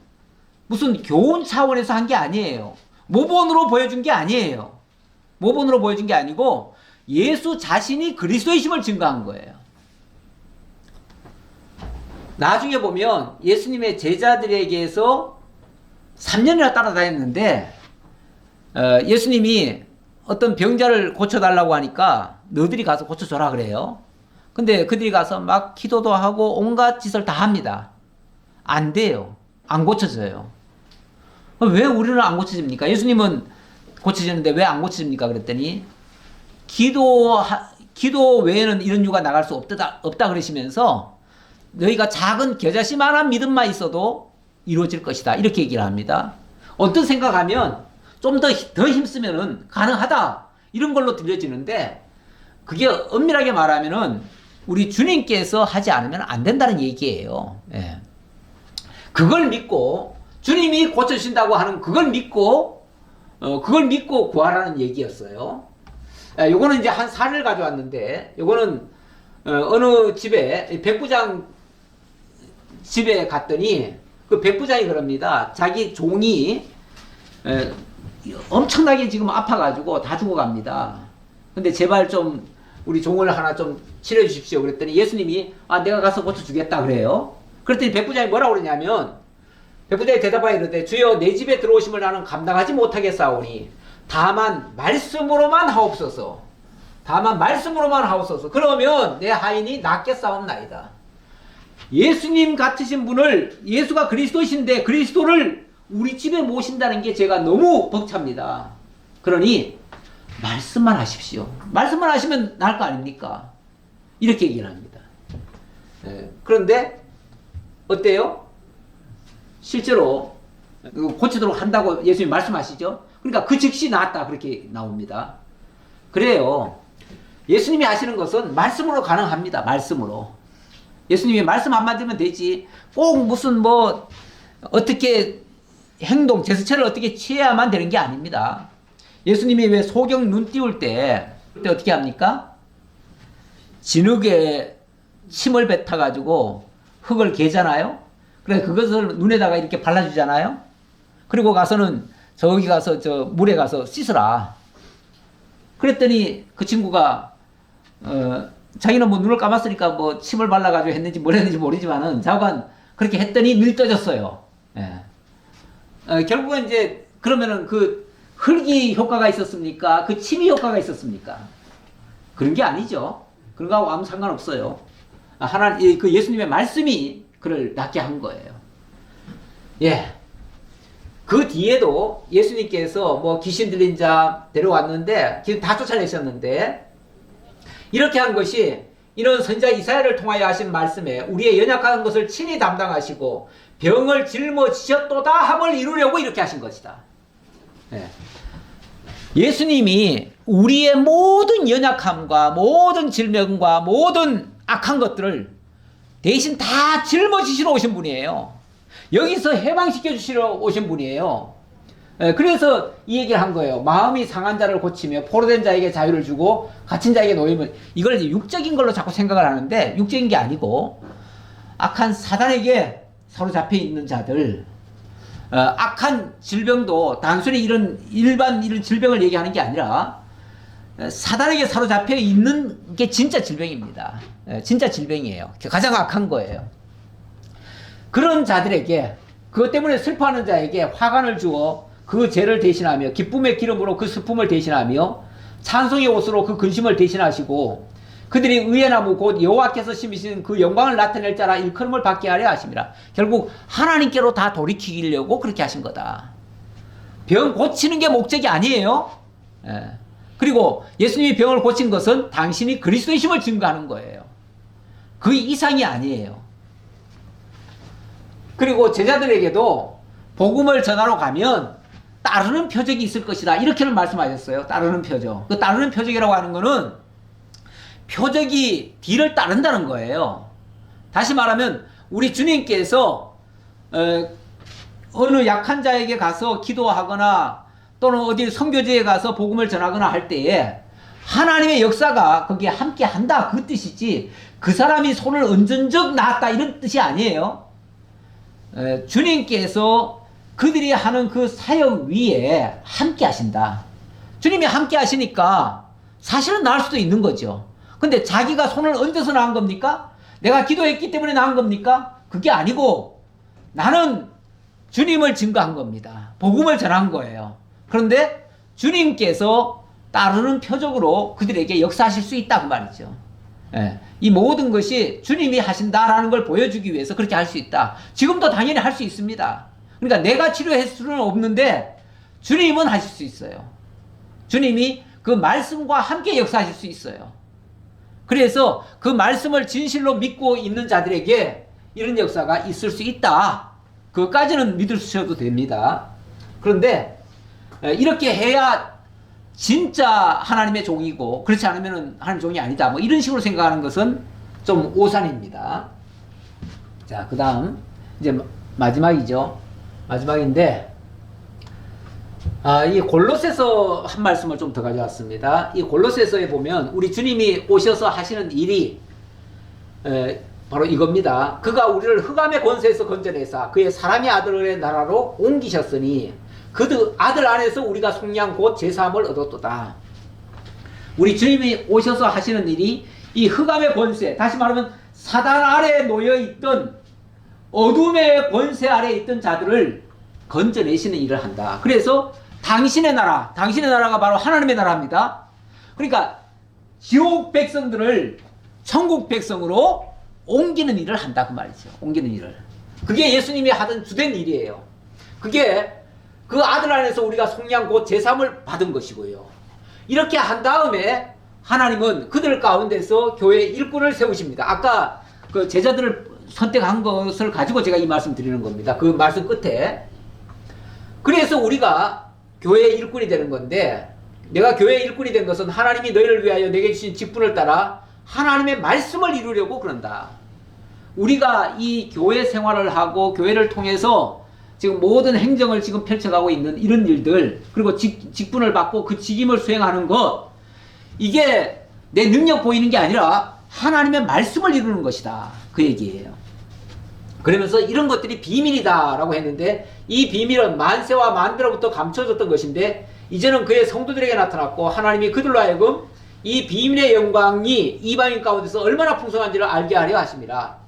무슨 교훈 차원에서 한 게 아니에요. 모본으로 보여준 게 아니에요. 모본으로 보여준 게 아니고 예수 자신이 그리스도이심을 증거한 거예요. 나중에 보면 예수님의 제자들에게서 3년이나 따라다녔는데 예수님이 어떤 병자를 고쳐달라고 하니까 너희들이 가서 고쳐줘라 그래요. 근데 그들이 가서 막 기도도 하고 온갖 짓을 다 합니다. 안 돼요. 안 고쳐져요. 왜 우리는 안 고쳐집니까? 예수님은 고쳐지는데 왜 안 고쳐집니까? 그랬더니 기도 외에는 이런 유가 나갈 수 없다 그러시면서 너희가 작은 겨자씨만한 믿음만 있어도 이루어질 것이다, 이렇게 얘기를 합니다. 어떤 생각하면 좀 더 힘쓰면은 가능하다, 이런 걸로 들려지는데, 그게 엄밀하게 말하면은 우리 주님께서 하지 않으면 안 된다는 얘기예요. 예. 그걸 믿고 주님이 고쳐주신다고 하는 그걸 믿고 구하라는 얘기였어요. 요거는 이제 한 사례를 가져왔는데, 요거는 어느 집에 백부장 집에 갔더니 그 백부장이 그럽니다. 자기 종이 엄청나게 지금 아파가지고 다 죽어갑니다. 근데 제발 좀 우리 종을 하나 좀 치료해 주십시오. 그랬더니 예수님이 내가 가서 고쳐주겠다 그래요. 그랬더니 백부장이 뭐라고 그러냐면, 백부장이 대답하여 이르되 주여 내 집에 들어오심을 나는 감당하지 못하겠사오니 다만 말씀으로만 하옵소서. 다만 말씀으로만 하옵소서. 그러면 내 하인이 낫겠사옵나이다. 예수님 같으신 분을, 예수가 그리스도이신데 그리스도를 우리 집에 모신다는 게 제가 너무 벅찹니다. 그러니 말씀만 하십시오. 말씀만 하시면 나을 거 아닙니까? 이렇게 얘기를 합니다. 그런데 어때요? 실제로 고치도록 한다고 예수님이 말씀하시죠? 그러니까 그 즉시 나았다, 그렇게 나옵니다. 그래요. 예수님이 하시는 것은 말씀으로 가능합니다. 말씀으로. 예수님이 말씀 한마디 하면 되지, 꼭 무슨 뭐 어떻게 행동, 제스처를 어떻게 취해야만 되는 게 아닙니다. 예수님이 왜 소경 눈 띄울 때 그때 어떻게 합니까? 진흙에 침을 뱉어가지고 흙을 개잖아요. 그래서 그것을 눈에다가 이렇게 발라주잖아요. 그리고 가서는 저기 가서 저 물에 가서 씻으라. 그랬더니 그 친구가 자기는 뭐 눈을 감았으니까 뭐 침을 발라가지고 했는지 뭘 했는지 모르지만은 자관 그렇게 했더니 눈이 떠졌어요. 예. 결국은 이제 그러면은 그 흙이 효과가 있었습니까? 그 침이 효과가 있었습니까? 그런 게 아니죠. 그런 거하고 아무 상관없어요. 그 예수님의 말씀이 그를 낫게 한 거예요. 예. 그 뒤에도 예수님께서 뭐 귀신 들린 자 데려왔는데 지금 다 쫓아내셨는데 이렇게 한 것이 이런 선지자 이사야를 통하여 하신 말씀에 우리의 연약한 것을 친히 담당하시고 병을 짊어지셨도다 함을 이루려고 이렇게 하신 것이다. 예. 예수님이 우리의 모든 연약함과 모든 질병과 모든 악한 것들을 대신 다 짊어지시러 오신 분이에요. 여기서 해방시켜 주시러 오신 분이에요. 그래서 이 얘기를 한 거예요. 마음이 상한 자를 고치며 포로된 자에게 자유를 주고 갇힌 자에게 노임을. 이걸 이제 육적인 걸로 자꾸 생각을 하는데 육적인 게 아니고 악한 사단에게 사로잡혀 있는 자들, 악한 질병도 단순히 이런 질병을 얘기하는 게 아니라 사단에게 사로잡혀 있는 게 진짜 질병입니다. 진짜 질병이에요. 가장 악한 거예요. 그런 자들에게, 그것 때문에 슬퍼하는 자에게 화관을 주어 그 죄를 대신하며 기쁨의 기름으로 그 슬픔을 대신하며 찬송의 옷으로 그 근심을 대신하시고 그들이 의의 나무 곧 여호와께서 심으신 그 영광을 나타낼 자라 일컬음을 받게 하려 하심이라. 결국 하나님께로 다 돌이키려고 그렇게 하신 거다. 병 고치는 게 목적이 아니에요. 그리고 예수님이 병을 고친 것은 당신이 그리스도이심을 증거하는 거예요. 그 이상이 아니에요. 그리고 제자들에게도 복음을 전하러 가면 따르는 표적이 있을 것이다. 이렇게는 말씀하셨어요. 따르는 표적. 그 따르는 표적이라고 하는 거는 표적이 뒤를 따른다는 거예요. 다시 말하면 우리 주님께서 어느 약한 자에게 가서 기도하거나 또는 어디 선교지에 가서 복음을 전하거나 할 때에 하나님의 역사가 거기에 함께 한다 그 뜻이지 그 사람이 손을 얹은 적 나았다 이런 뜻이 아니에요. 주님께서 그들이 하는 그 사역 위에 함께 하신다. 주님이 함께 하시니까 사실은 나을 수도 있는 거죠. 근데 자기가 손을 얹어서 나은 겁니까? 내가 기도했기 때문에 나은 겁니까? 그게 아니고 나는 주님을 증거한 겁니다. 복음을 전한 거예요. 그런데 주님께서 따르는 표적으로 그들에게 역사하실 수 있다 그 말이죠. 이 모든 것이 주님이 하신다라는 걸 보여주기 위해서 그렇게 할 수 있다. 지금도 당연히 할 수 있습니다. 그러니까 내가 치료할 수는 없는데 주님은 하실 수 있어요. 주님이 그 말씀과 함께 역사하실 수 있어요. 그래서 그 말씀을 진실로 믿고 있는 자들에게 이런 역사가 있을 수 있다. 그것까지는 믿으셔도 됩니다. 그런데 이렇게 해야 진짜 하나님의 종이고 그렇지 않으면 하나님의 종이 아니다. 뭐 이런 식으로 생각하는 것은 좀 오산입니다. 자, 그 다음 이제 마지막이죠. 마지막인데 이 골로새서 한 말씀을 좀 더 가져왔습니다. 이 골로새서에 보면 우리 주님이 오셔서 하시는 일이 바로 이겁니다. 그가 우리를 흑암의 권세에서 건져내사 그의 사랑의 아들의 나라로 옮기셨으니 그 아들 안에서 우리가 속량 곧 제사함을 얻었도다. 우리 주님이 오셔서 하시는 일이 이 흑암의 권세, 다시 말하면 사단 아래에 놓여있던 어둠의 권세 아래에 있던 자들을 건져내시는 일을 한다. 그래서 당신의 나라가 바로 하나님의 나라입니다. 그러니까 지옥 백성들을 천국 백성으로 옮기는 일을 한다 그 말이죠. 옮기는 일을. 그게 예수님이 하던 주된 일이에요. 그게 그 아들 안에서 우리가 속량 곧 제사함을 받은 것이고요. 이렇게 한 다음에 하나님은 그들 가운데서 교회 일꾼을 세우십니다. 아까 그 제자들을 선택한 것을 가지고 제가 이 말씀 드리는 겁니다. 그 말씀 끝에. 그래서 우리가 교회의 일꾼이 되는 건데 내가 교회의 일꾼이 된 것은 하나님이 너희를 위하여 내게 주신 직분을 따라 하나님의 말씀을 이루려고 그런다. 우리가 이 교회 생활을 하고 교회를 통해서 지금 모든 행정을 지금 펼쳐가고 있는 이런 일들 그리고 직분을 받고 그 직임을 수행하는 것 이게 내 능력 보이는 게 아니라 하나님의 말씀을 이루는 것이다. 그 얘기예요. 그러면서 이런 것들이 비밀이다라고 했는데 이 비밀은 만세와 만대로부터 감춰졌던 것인데 이제는 그의 성도들에게 나타났고 하나님이 그들로 하여금 이 비밀의 영광이 이방인 가운데서 얼마나 풍성한지를 알게 하려 하심이라.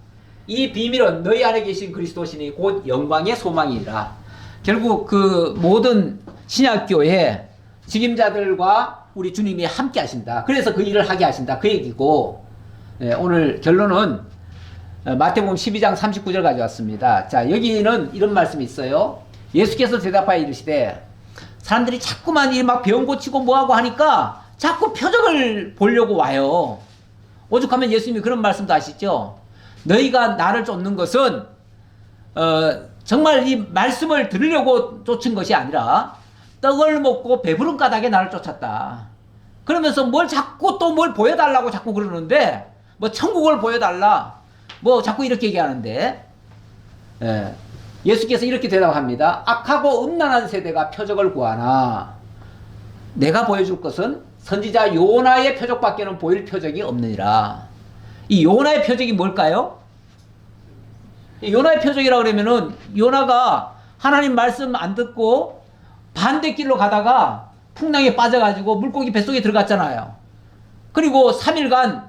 이 비밀은 너희 안에 계신 그리스도시니 곧 영광의 소망이라. 결국 그 모든 신약교회 직임자들과 우리 주님이 함께 하신다. 그래서 그 일을 하게 하신다. 그 얘기고, 오늘 결론은 마태복음 12장 39절 가져왔습니다. 자, 여기는 이런 말씀이 있어요. 예수께서 대답하여 이르시되 사람들이 자꾸만 이 막 병 고치고 뭐하고 하니까 자꾸 표적을 보려고 와요. 오죽하면 예수님이 그런 말씀도 하시죠. 너희가 나를 쫓는 것은 정말 이 말씀을 들으려고 쫓은 것이 아니라 떡을 먹고 배부른 까닭에 나를 쫓았다. 그러면서 뭘 자꾸 또 뭘 보여달라고 자꾸 그러는데 뭐 천국을 보여달라 뭐 자꾸 이렇게 얘기하는데 예수께서 이렇게 대답합니다. 악하고 음란한 세대가 표적을 구하나 내가 보여줄 것은 선지자 요나의 표적밖에는 보일 표적이 없느니라. 이 요나의 표적이 뭘까요? 요나의 표적이라고 그러면은 요나가 하나님 말씀 안 듣고 반대길로 가다가 풍랑에 빠져가지고 물고기 뱃속에 들어갔잖아요. 그리고 3일간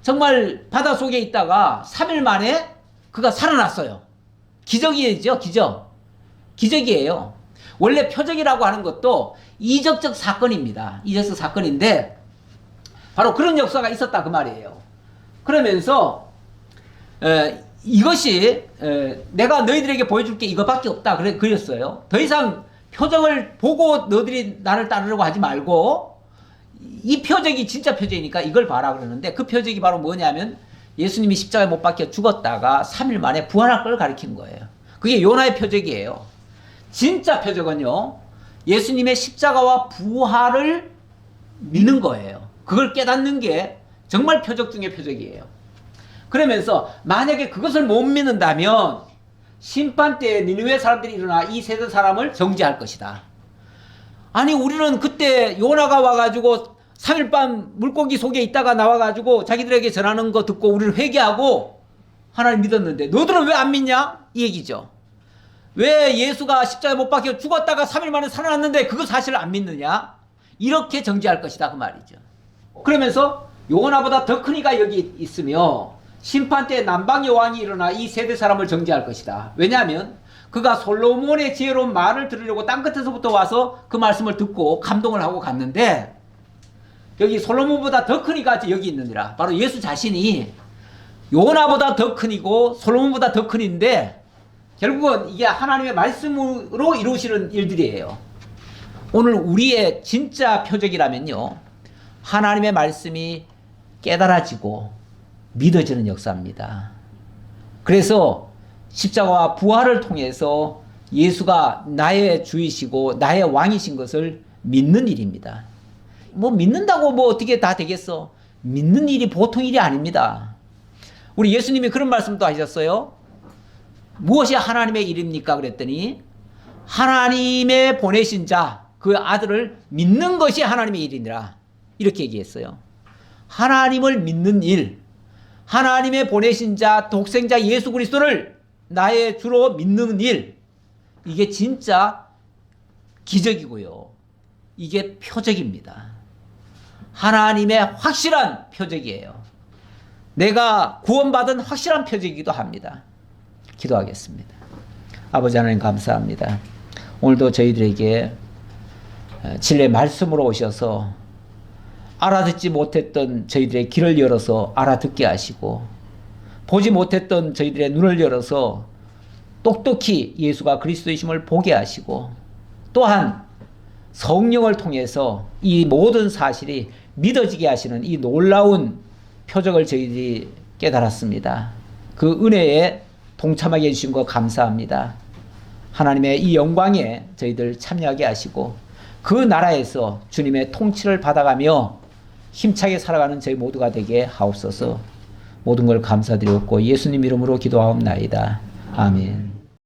정말 바다 속에 있다가 3일 만에 그가 살아났어요. 기적이죠, 기적. 기적이에요. 원래 표적이라고 하는 것도 이적적 사건입니다. 이적적 사건인데 바로 그런 역사가 있었다 그 말이에요. 그러면서 이것이 내가 너희들에게 보여줄 게 이거밖에 없다 그랬어요. 더 이상 표적을 보고 너희들이 나를 따르려고 하지 말고 이 표적이 진짜 표적이니까 이걸 봐라 그러는데 그 표적이 바로 뭐냐면 예수님이 십자가에 못 박혀 죽었다가 3일 만에 부활할 걸 가리킨 거예요. 그게 요나의 표적이에요. 진짜 표적은요, 예수님의 십자가와 부활을 믿는 거예요. 그걸 깨닫는 게 정말 표적 중에 표적이에요. 그러면서 만약에 그것을 못 믿는다면 심판 때에 니느웨 사람들이 일어나 이 세대 사람을 정죄할 것이다. 아니 우리는 그때 요나가 와가지고 3일 밤 물고기 속에 있다가 나와가지고 자기들에게 전하는 거 듣고 우리를 회개하고 하나님 믿었는데 너희들은 왜 안 믿냐? 이 얘기죠. 왜 예수가 십자가에 못 박혀 죽었다가 3일 만에 살아났는데 그거 사실을 안 믿느냐? 이렇게 정죄할 것이다 그 말이죠. 그러면서 요나보다 더 큰 이가 여기 있으며 심판 때 남방 여왕이 일어나 이 세대 사람을 정죄할 것이다. 왜냐하면 그가 솔로몬의 지혜로운 말을 들으려고 땅끝에서부터 와서 그 말씀을 듣고 감동을 하고 갔는데 여기 솔로몬보다 더 큰 이가 여기 있느니라. 바로 예수 자신이 요나보다 더 큰 이고 솔로몬보다 더 큰 이인데 결국은 이게 하나님의 말씀으로 이루시는 일들이에요. 오늘 우리의 진짜 표적이라면요, 하나님의 말씀이 깨달아지고 믿어지는 역사입니다. 그래서 십자가와 부활을 통해서 예수가 나의 주이시고 나의 왕이신 것을 믿는 일입니다. 뭐 믿는다고 뭐 어떻게 다 되겠어? 믿는 일이 보통 일이 아닙니다. 우리 예수님이 그런 말씀도 하셨어요. 무엇이 하나님의 일입니까? 그랬더니 하나님의 보내신 자, 그 아들을 믿는 것이 하나님의 일이니라. 이렇게 얘기했어요. 하나님을 믿는 일, 하나님의 보내신 자, 독생자 예수 그리스도를 나의 주로 믿는 일, 이게 진짜 기적이고요. 이게 표적입니다. 하나님의 확실한 표적이에요. 내가 구원받은 확실한 표적이기도 합니다. 기도하겠습니다. 아버지 하나님 감사합니다. 오늘도 저희들에게 진리의 말씀으로 오셔서 알아듣지 못했던 저희들의 길을 열어서 알아듣게 하시고 보지 못했던 저희들의 눈을 열어서 똑똑히 예수가 그리스도이심을 보게 하시고 또한 성령을 통해서 이 모든 사실이 믿어지게 하시는 이 놀라운 표적을 저희들이 깨달았습니다. 그 은혜에 동참하게 해주신 것 감사합니다. 하나님의 이 영광에 저희들 참여하게 하시고 그 나라에서 주님의 통치를 받아가며 힘차게 살아가는 저희 모두가 되게 하옵소서. 모든 걸 감사드렸고 예수님 이름으로 기도하옵나이다. 아멘.